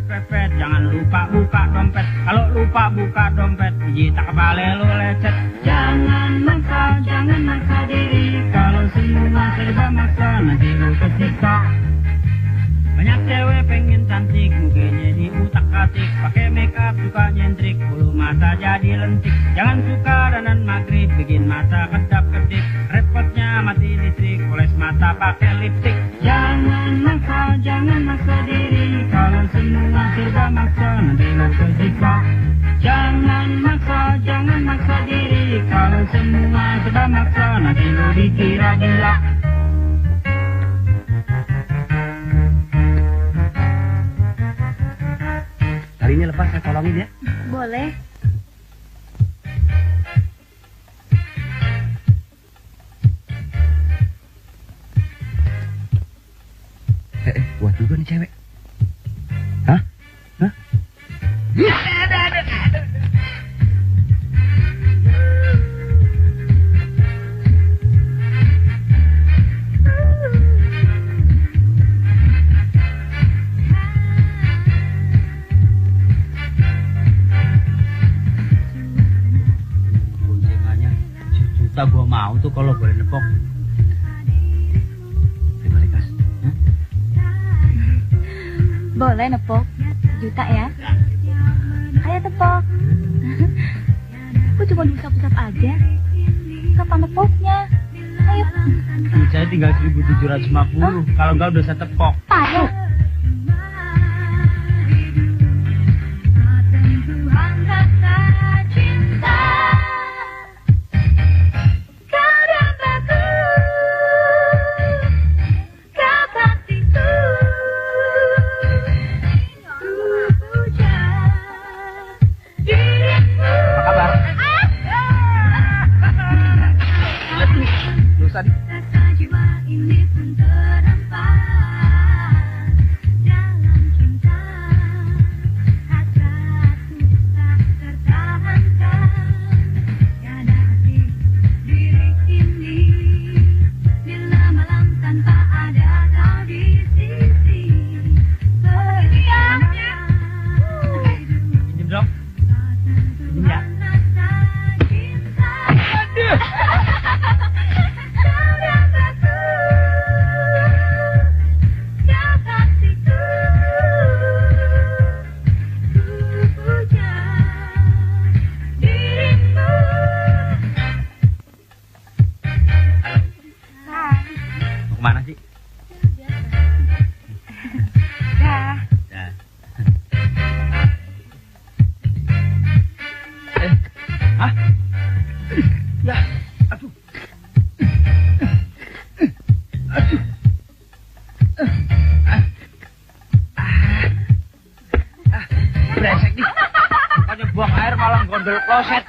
pepet. Jangan lupa buka dompet. Kalau lupa buka dompet, pijit tak kepale lu lecet. Jangan maksa diri. Kalau semua serba maksa, nanti lu kesiksa. Banyak cewek pengen cantik, mukanya diutak-atik. Pakai make up suka nyentrik, bulu mata jadi lentik. Jangan suka dandan maghrib, bikin mata kedap-kedip. Repotnya mati listrik, oles mata pakai lipstik. Jangan maksa diri. Kalau semua serba maksa, nanti lo kesiksa. Jangan maksa diri. Kalau semua serba maksa, nanti lo dikira gila. Kali ini lepas saya tolongin ya. Boleh. Buat juga nih cewek. Hah? Boncengannya sejuta gua mau tuh kalau boleh nepok. Terima kasih. Boleh nepok. Juta ya. Ayo tepok. Aku cuma diusap-usap aja. Kapan nepoknya? Ayo. Duit saya tinggal 1.750. Kalau enggak udah saya tepok. Ayo. Apa kabar? Dosa nih. Pinjem dong. Pinjem ya. Mau kemana sih? Dah. Dah. Hah? Ya, aduh. Brengsek nih. Bukannya buang air malah gondol kloset.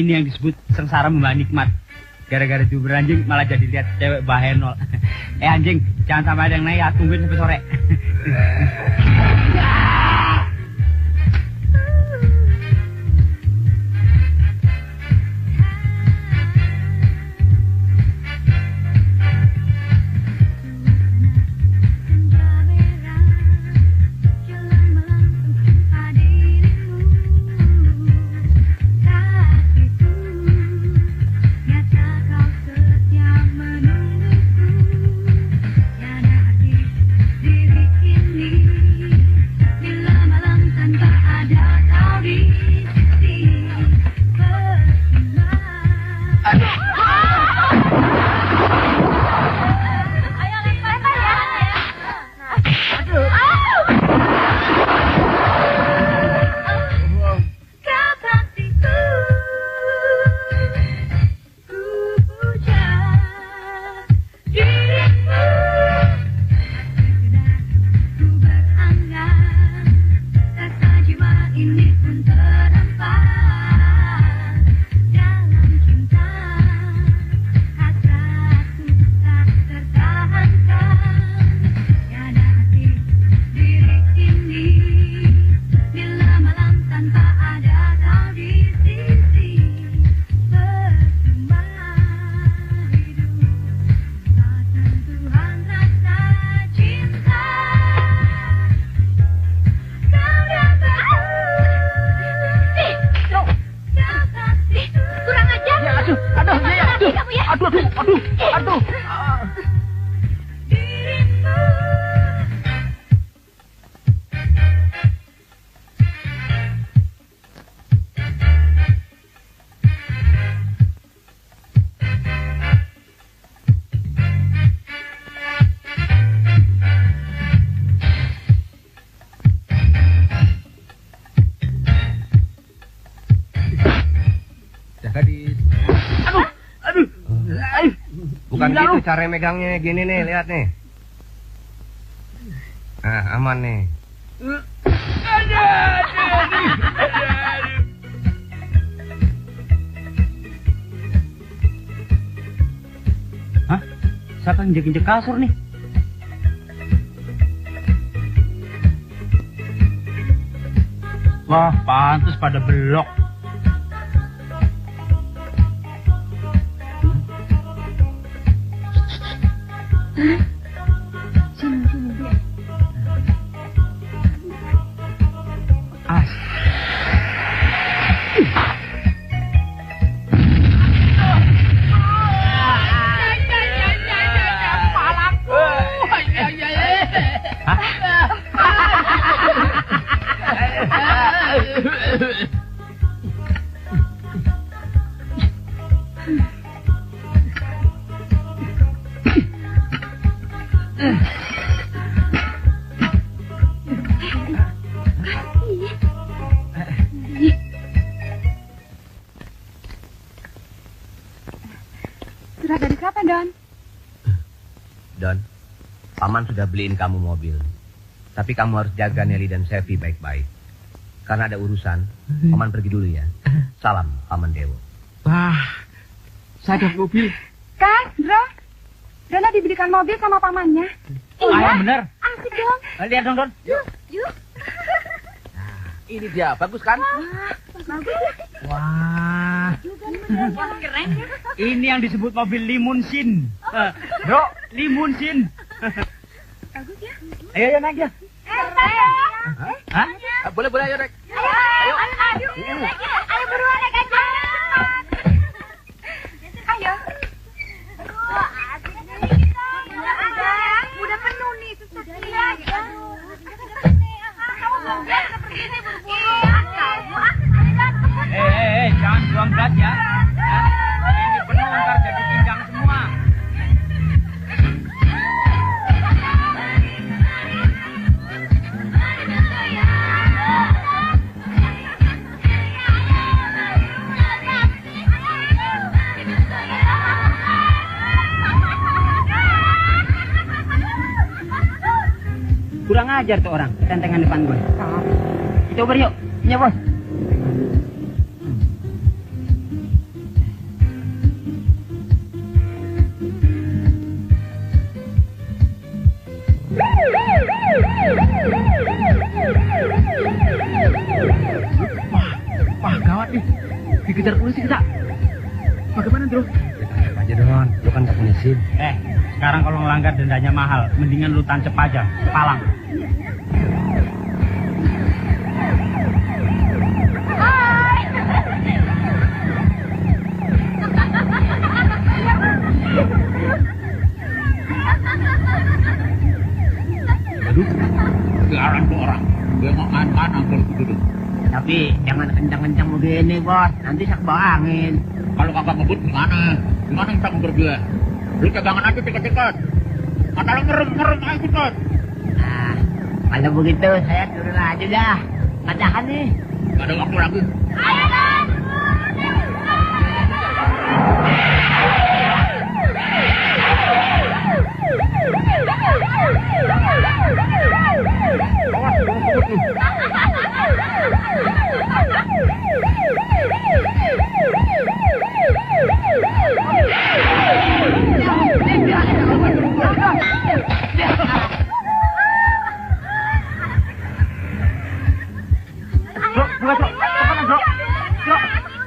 Ini yang disebut sengsara membah nikmat. Gara-gara diuber anjing malah jadi lihat cewek bahenol. Anjing, jangan sampai ada yang naik, ya, tungguin sampai sore. Bukan gitu cara megangnya, gini nih, lihat nih. Nah, aman nih. Hah? Siapa yang injek-injek kasur nih? Wah, pantes pada belok. Surat dari siapa, Don? Don, Paman sudah beliin kamu mobil. Tapi kamu harus jaga Nelly dan Sevi baik-baik. Karena ada urusan, Paman pergi dulu ya. Salam, Paman Dewo. Wah, saya ada mobil. Kang, Bro. Dona dibelikan mobil sama pamannya. Iya, bener. Asik dong. Lihat dong, Don. Yuk. Ini dia, bagus kan? Bagus. Wah, Keren ya. ini yang disebut mobil limunsin. Bro, limunsin. Bagus ya. Ayo naik ya. Hah? Boleh, ayo, Rek. Ayo buruan naik aja. Ayo. Udah penuh nih, susah lagi. Jangan buang gas ya. Ini penuh ntar jadi pinggang semua. Kurang ajar tuh orang, tentengan depan gue. Kita uber yuk. Ya, Bos. dikejar polisi kita. Bagaimana, Bro? Kita tangkap aja, Don. Lu kan gak punya SIM. Sekarang kalau ngelanggar dendanya mahal, mendingan lu tancep aja, palang. Aduh, siaran tuh orang. Dia mau makan kalau duduk. Tapi jangan kencang-kencang begini, Bos. Nanti sak bawa angin. Kalau kagak ngebut gimana? Gimana kita ngebut dia? Lu pegangan aja tiket-tiket. Kata lu ngerem aja tiket. Nah, kalau begitu saya turun aja dah. Ngadahan nih. Gak ada waktu lagi. Ayo, Don.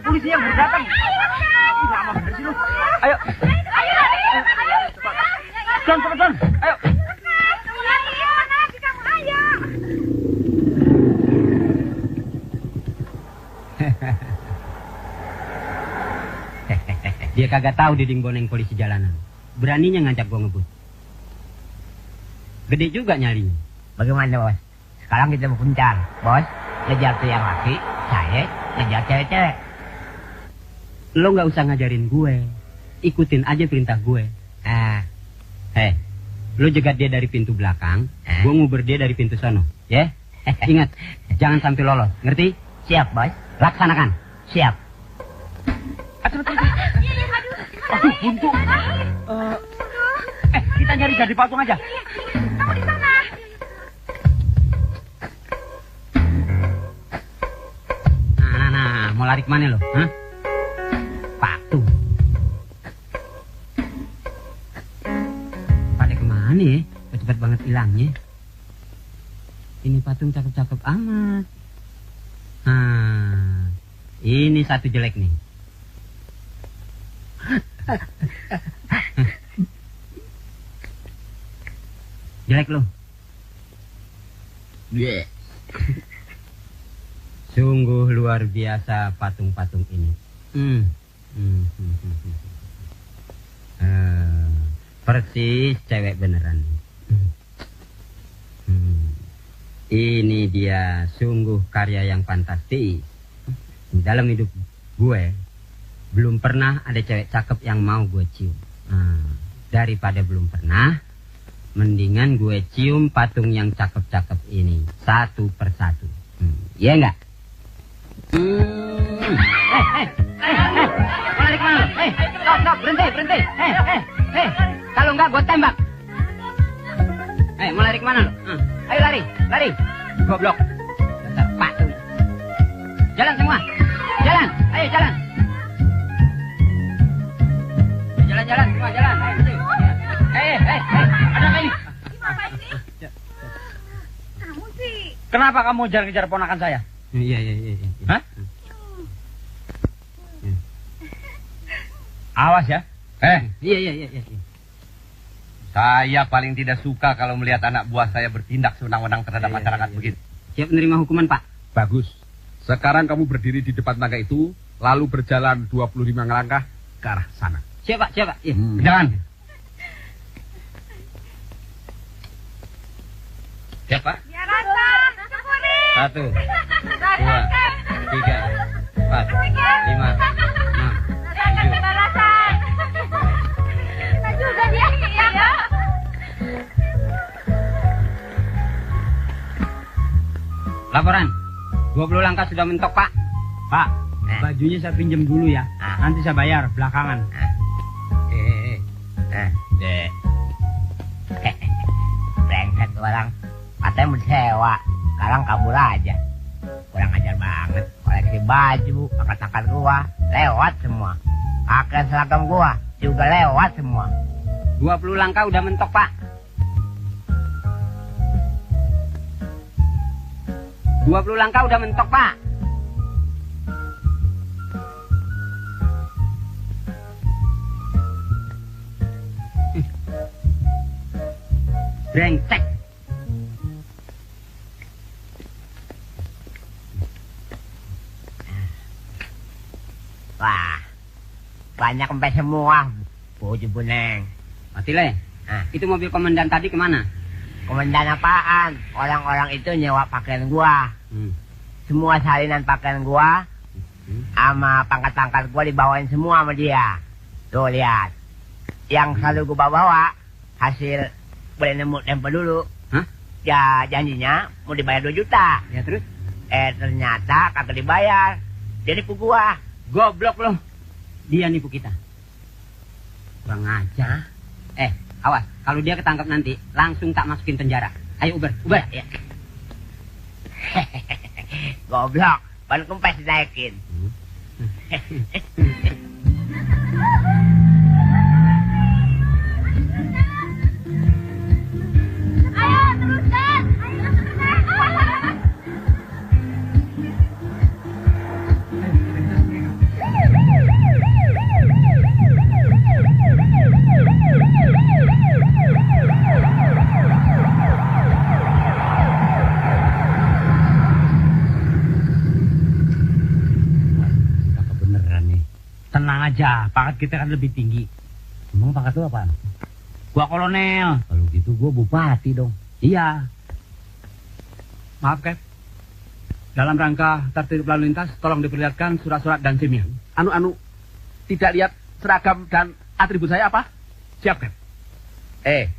Polisi yang baru datang. Lama bener sih lu. Ayo. Don, cepet, Don. Ayo. Dia kagak tahu Diding Boneng polisi jalanan. Beraninya ngajak gua ngebut. Gede juga nyalinya. Bagaimana, Bos? Sekarang kita mau kencan. Bos, ngejar tuh yang laki, saya ngejar cewek-cewek. Lo nggak usah ngajarin gue. Ikutin aja perintah gue. Lo jegat dia dari pintu belakang, gue nguber dia dari pintu sono. Ya? Ingat, jangan sampai lolos. Ngerti? Siap, Bos. Laksanakan. Siap. Aduh, buntu. Kita nyari jadi patung aja. Kamu di sana. Nah, mau lari kemana lo? Hah? Patung. Pada kemana ya? Cepet banget hilangnya. Ini patung cakep-cakep amat. Nah, ini satu jelek nih. Jelek lo. Sungguh luar biasa patung-patung ini. Persis cewek beneran. Ini dia sungguh karya yang fantastis. Dalam hidup gue belum pernah ada cewek cakep yang mau gue cium. Daripada belum pernah, mendingan gue cium patung yang cakep-cakep ini satu persatu. Iya enggak? Lari kemana? Stop, berhenti. Kalau enggak gue tembak. Mau lari kemana lo? Ayo lari. Goblok. Dasar patung. Jalan semua. Jalan. Ayo jalan. Jalan semua, jalan. Ada apa ini? Gimana ini? Kamu sih. Kenapa kamu ngejar-ngejar ponakan saya? Iya. Hah? Awas ya. Iya. Saya paling tidak suka kalau melihat anak buah saya bertindak sewenang-wenang terhadap masyarakat begitu. Siap menerima hukuman, Pak. Bagus. Sekarang kamu berdiri di depan tangga itu, lalu berjalan 25 langkah ke arah sana. Siap, Pak. Iya. Jangan. Siap, Pak? Biar rasa. Syukurin. 1, 2, 3, 4, 5, 6, Rasakan pembalasan. Nah juga dia ya. Laporan. 20 langkah sudah mentok, Pak. Pak, bajunya saya pinjam dulu ya. Nanti saya bayar belakangan. Brengsek orang. Katanya mau disewa. Sekarang kabur aja. Kurang ajar banget. Koleksi baju, angkat-angkat gua, lewat semua. Pakaian seragam gua juga lewat semua. 20 langkah udah mentok, Pak. 20 langkah udah mentok, Pak. Brengsek. Wah, banyak sampai semua. Baju buneng. Patile, itu mobil komandan tadi kemana? Komandan apaan? Orang-orang itu nyewa pakaian gua. Semua salinan pakaian gua sama pangkat-pangkat gua dibawain semua sama dia. Tuh lihat. Yang selalu gua bawa hasil boleh nemu tempo dulu. Hah? Ya janjinya mau dibayar 2 juta. Ya terus? Ternyata kagak dibayar. Dia nipu gua. Goblok loh. Dia nipu kita. Kurang aja. Awas, kalau dia ketangkap nanti, langsung tak masukin penjara. Ayo Uber. Ya. Goblok, ban kempes dinaikin. Ayo, teruskan. Tenang aja, pangkat kita kan lebih tinggi. Emang pangkat lu apaan? Gua kolonel. Kalau gitu gua bupati dong. Iya. Maaf, Kep. Dalam rangka tertib lalu lintas, tolong diperlihatkan surat-surat dan SIM-nya. Anu, tidak lihat seragam dan atribut saya apa? Siap, Kep.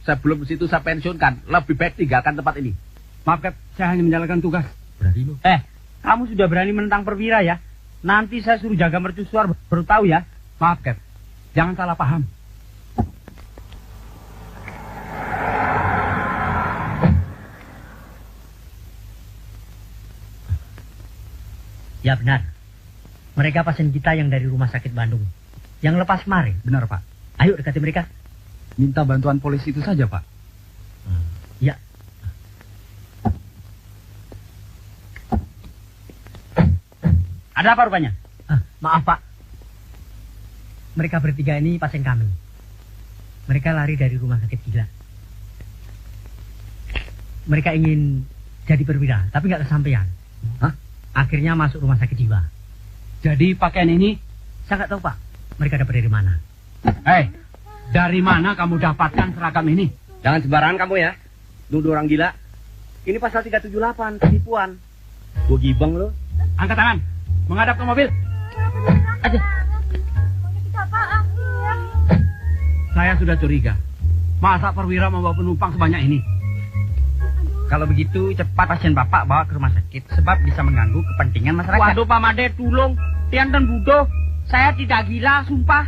Sebelum situ saya pensiunkan, lebih baik tinggalkan tempat ini. Maaf, Kep, saya hanya menjalankan tugas. Berarti lu. Kamu sudah berani menentang perwira ya? Nanti saya suruh jaga mercusuar baru tahu ya. Maaf, Kep. Jangan salah paham. Ya benar. Mereka pasien kita yang dari rumah sakit Bandung. Yang lepas kemarin. Benar, Pak. Ayo dekati mereka. Minta bantuan polisi itu saja, Pak. Ya. Ada apa rupanya? Maaf Pak. Mereka bertiga ini pasien kami. Mereka lari dari rumah sakit gila. Mereka ingin jadi perwira, tapi nggak kesampaian. Akhirnya masuk rumah sakit jiwa. Jadi pakaian ini? Saya nggak tahu Pak. Mereka dapat dari mana? Dari mana kamu dapatkan seragam ini? Jangan sembarangan kamu ya. Nuduh orang gila. Ini pasal 378, penipuan. Gua gibeng lo. Angkat tangan. Menghadap ke mobil. Aja. Saya sudah curiga. Masa perwira membawa penumpang sebanyak ini? Kalau begitu cepat pasien Bapak bawa ke rumah sakit. Sebab bisa mengganggu kepentingan masyarakat. Waduh Pak Made, tolong. Tian dan Budo. Saya tidak gila, sumpah.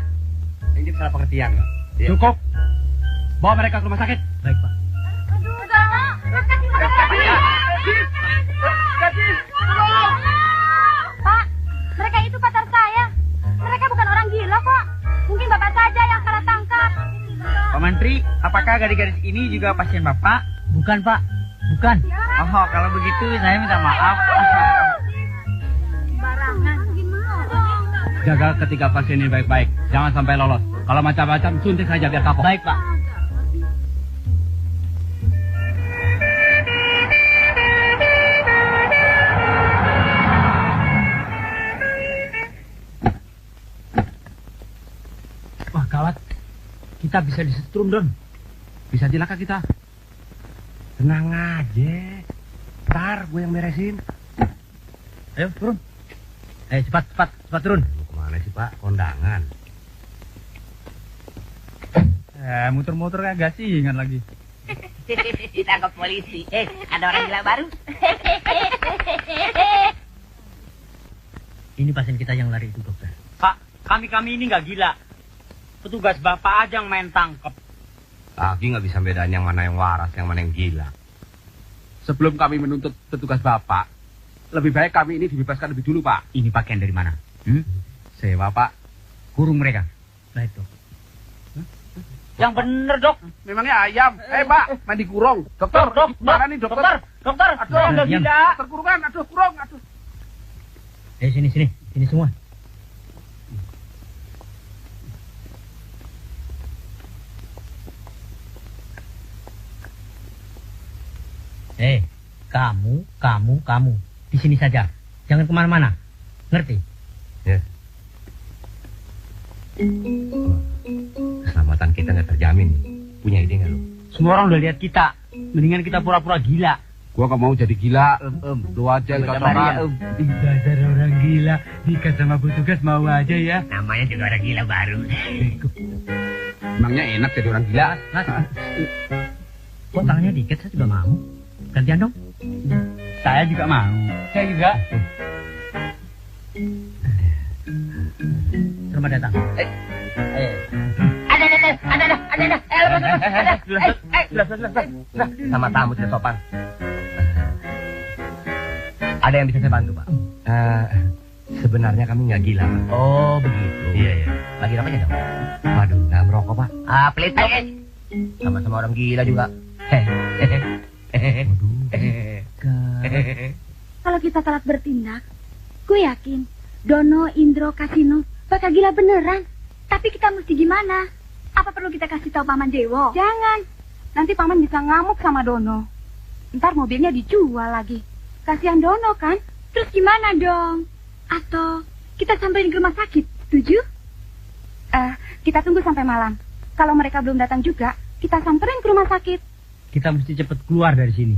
Ini salah pengertian nggak? Ya. Cukup. Bawa mereka ke rumah sakit. Baik Pak. Pak, mereka itu pacar saya. Mereka bukan orang gila kok. Mungkin Bapak saja yang salah tangkap. Pak Menteri, apakah gadis-gadis ini juga pasien Bapak? Bukan Pak, bukan. Oh, kalau begitu saya minta maaf. Barangan. Jaga ketiga pasien ini baik-baik. Jangan sampai lolos. Kalau macam-macam, suntik saja biar kapok. Baik Pak. Wah, gawat. Kita bisa disetrum, Don. Bisa celaka kita. Tenang aja. Ntar gue yang beresin. Ayo turun. Cepat turun. Kemana sih Pak? Kondangan. Muter-muter kagak sih ingat lagi. Ditangkap polisi. Ada orang gila baru. Ini pasien kita yang lari itu dokter. Pak, kami ini nggak gila. Petugas Bapak aja yang main tangkep. Lagi nggak bisa bedain yang mana yang waras, yang mana yang gila. Sebelum kami menuntut petugas Bapak, lebih baik kami ini dibebaskan lebih dulu, Pak. Ini pakaian dari mana? Sewa, Pak. Kurung mereka. Baik dok. Yang bener dok. Memangnya ayam. Pak, mandi kurung. Dokter, mana nih dokter? Dokter. Aduh, nggak gila. Dokter kurungan, aduh kurung, aduh. Sini semua. Kamu. Di sini saja. Jangan kemana-mana. Ngerti? Ya. Keselamatan kita nggak terjamin. Punya ide nggak lu? Semua orang udah lihat kita. Mendingan kita pura-pura gila. Gua gak mau jadi gila, Lu aja yang cocokan. Dasar orang gila. Nikah sama petugas mau aja ya. Namanya juga orang gila baru. Emangnya enak jadi orang gila? Mas. Kok tangannya dikit, saya juga mau. Gantian dong. Saya juga mau. Saya juga. Selamat datang. Sama tamu tidak sopan. Ada yang bisa saya bantu, Pak? Sebenarnya kami nggak gila, Pak. Oh, begitu. Iya. Lagi namanya dong? Waduh, nggak merokok, Pak. Pelit. Sama-sama orang gila juga. Kalau kita telat bertindak, gue yakin Dono, Indro, Kasino bakal gila beneran. Tapi kita mesti gimana? Apa perlu kita kasih tahu Paman Dewo? Jangan. Nanti Paman bisa ngamuk sama Dono. Ntar mobilnya dijual lagi. Kasihan Dono kan? Terus gimana dong? Atau kita samperin ke rumah sakit, setuju? Kita tunggu sampai malam. Kalau mereka belum datang juga, kita samperin ke rumah sakit. Kita mesti cepet keluar dari sini.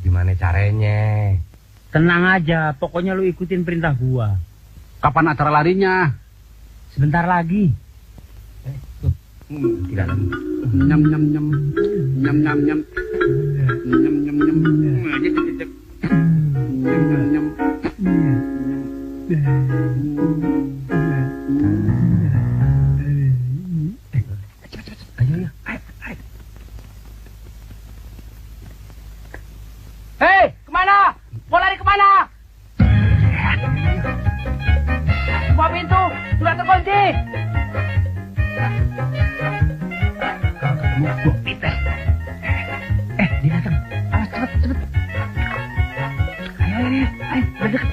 Gimana caranya? Tenang aja, pokoknya lu ikutin perintah gua. Kapan acara larinya? Sebentar lagi. Tidak lagi. Nyam. Ayo. Hei, kemana? Mau lari kemana? Semua pintu sudah terkunci. Kalau ketemu gua Peter. Dia datang. Awas cepet. Ayo, berdekat.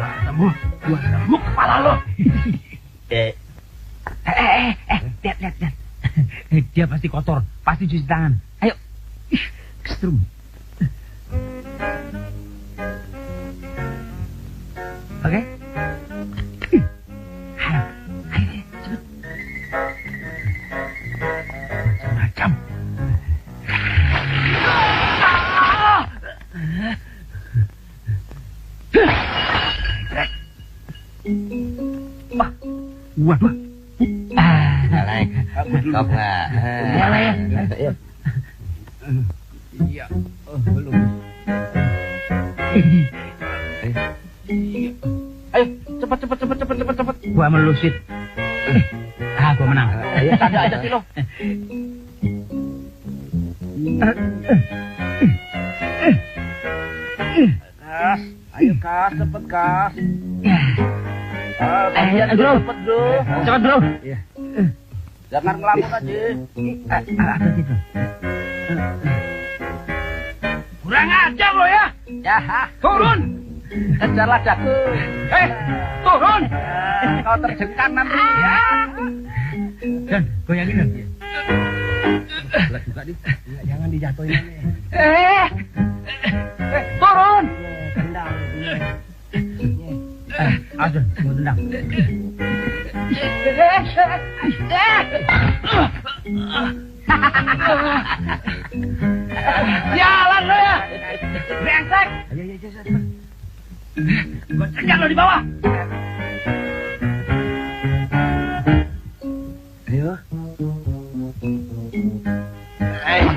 Ketemu, gua remuk kepala lo. Lihat. Dia pasti kotor, pasti cuci tangan. Ayo, kesetrum. Oke? Ayo, cepet. Macam-macam. Waduh. Kau nggak? Ya. Iya. Belum. Ayo, cepat. Gua melusit. Gua menang. Ayo, ada aja sih lo. Ayo Kas, cepet Kas. Bro. Cepet bro. Cepat, Bro. Iya. Jangan ngelamun aja. Ada gitu. Kurang ajar lo ya. Ya, turun. Kejarlah daku. Turun. Kau terjengkan nanti ya. Dan goyangin dong. Berat juga nih. Jangan dijatuhin. Turun. Tendang. Aduh, mau tendang. Jalan lo ya. Brengsek. Ayo. Gua cegat lo di bawah. Ayo.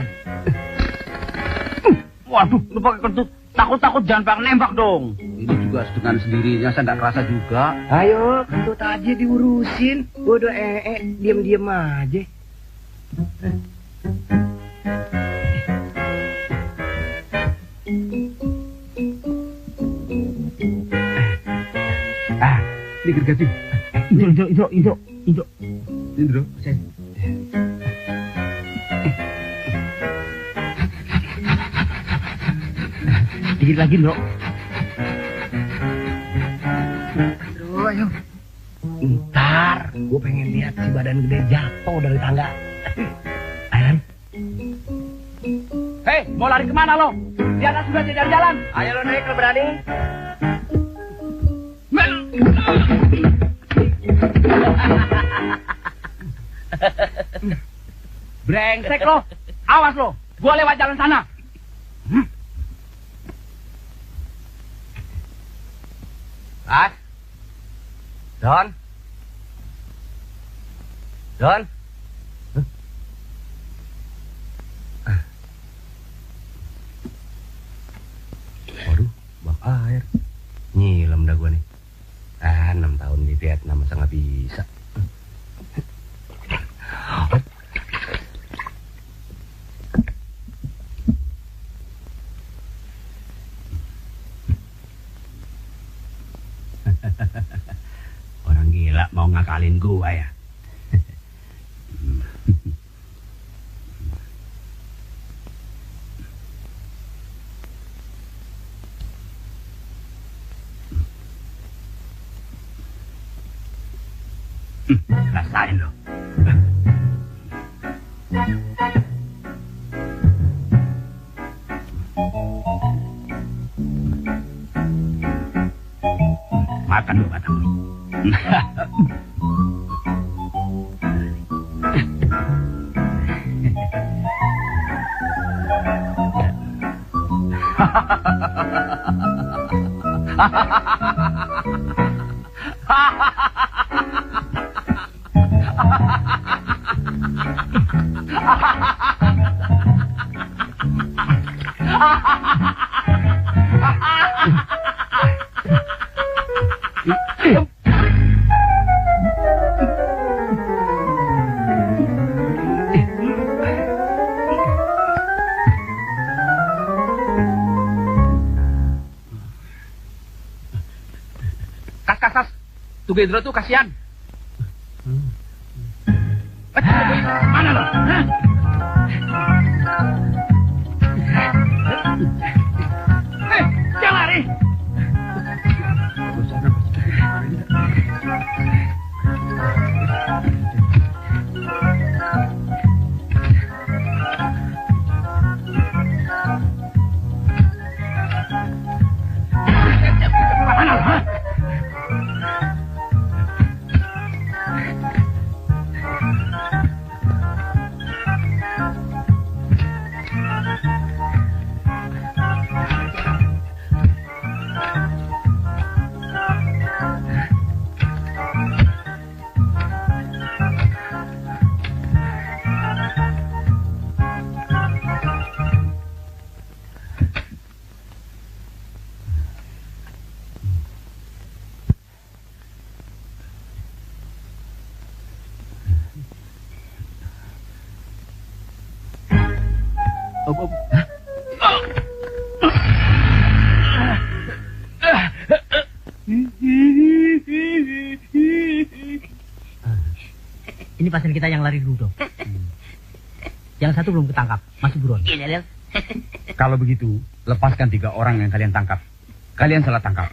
Waduh, lu pakai kentut. Takut jangan pakai nembak dong. Ini juga dengan sendirinya, saya nggak kerasa juga. Ayo, kentut aja diurusin. Udah diam-diam aja. Ini gergaji. Indro. Indro. Dikit lagi, Bro. Aduh, ayo. Ntar, gue pengen lihat si badan gede jatuh dari tangga. Ayo. Hei, mau lari kemana lo? Di atas sudah tidak jalan. Ayo lo naik, lo berani. Brengsek lo. Awas lo. Gua lewat jalan sana. Mas. Don. Don. Waduh, bak air. Nyilam dah gua nih. 6 tahun di Vietnam masa nggak bisa. Orang gila mau ngakalin gua ya. Rasain lo. Makan lo batang. Kas. Tuh Gendro tuh kasihan. Mana lo? Jangan lari. Mana lo? Ini pasien kita yang lari dulu, Dok. Yang satu belum ketangkap, masih buron. Kalau begitu, lepaskan 3 orang yang kalian tangkap. Kalian salah tangkap.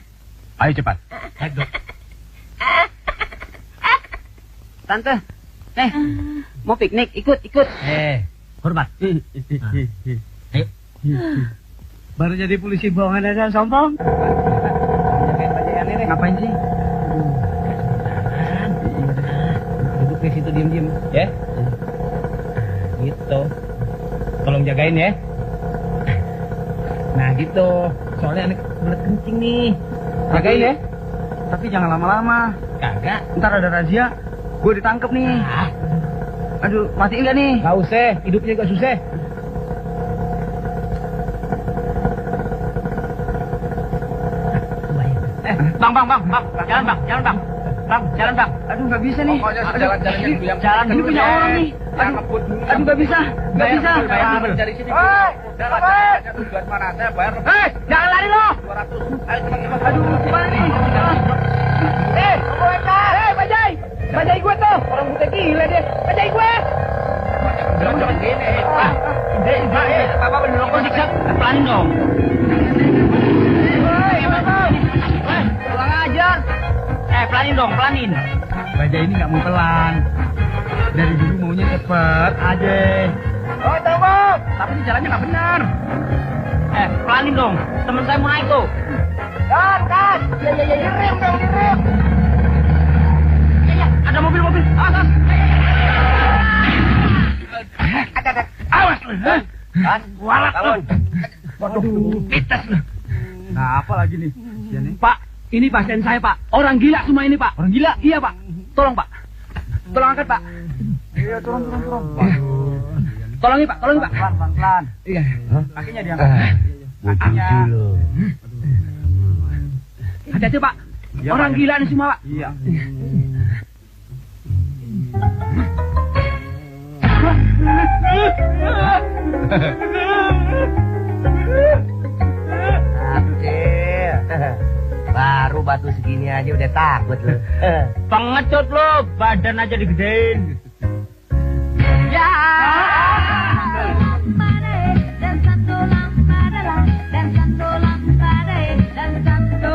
Ayo cepat. Baik, Dok. Tante, mau piknik, ikut. Hormat. Ayo. Baru jadi polisi bohongan aja, sombong. Jagain bajakan ini. Ngapain sih? Duduk di situ diem-diem, ya. Gitu. Tolong jagain ya. Nah gitu. Soalnya anak belet kencing nih. Jagain ya. Tapi jangan lama-lama. Kagak. Ntar ada razia. Gue ditangkep nih. Aduh, matiin gak nih? Gak usah. Hidupnya gak susah. Bang. Jalan, Bang. Aduh, nggak bisa nih. Pokoknya jalan-jalannya dulu yang jalan ini dulu punya ya. orang nih. Aduh, nggak bisa. Dari sini. Jalan tujuan mana? Saya bayar. Jangan lari lo. 200. Ayo cepat. Aduh, gimana nih? Bajai. Bajai gue tuh. Orang buta gila dia. Bajai gue. Jangan gini. Bapak bener kok sikap. Pelanin dong. pelanin dong, pelanin. Baja ini nggak mau pelan. Dari dulu maunya cepet aja. Oh, tunggu. Tapi ini jalannya nggak benar. Pelanin dong. Temen saya mau naik tuh. Kan. Ya, direm dong, direm. Ya, ada mobil. Ada. Awas lu. Kan, Walat lu. waduh. Pites lu. Nah, apa lagi nih? Pak, ini pasien saya, Pak. Orang gila semua ini, Pak. Orang gila? Iya, Pak. Tolong, Pak. Tolong angkat, Pak. Iya, turun. Tolongin, Pak. Pelan. Iya. Kakinya diangkat. Kakinya. Hati-hati, Pak. Orang gila nih semua, Pak. Iya. Aduh, Cil. Baru batu segini aja udah takut lu. Pengecut lo, badan aja digedein. Ya. Dan satu lampada dan satu lampada dan satu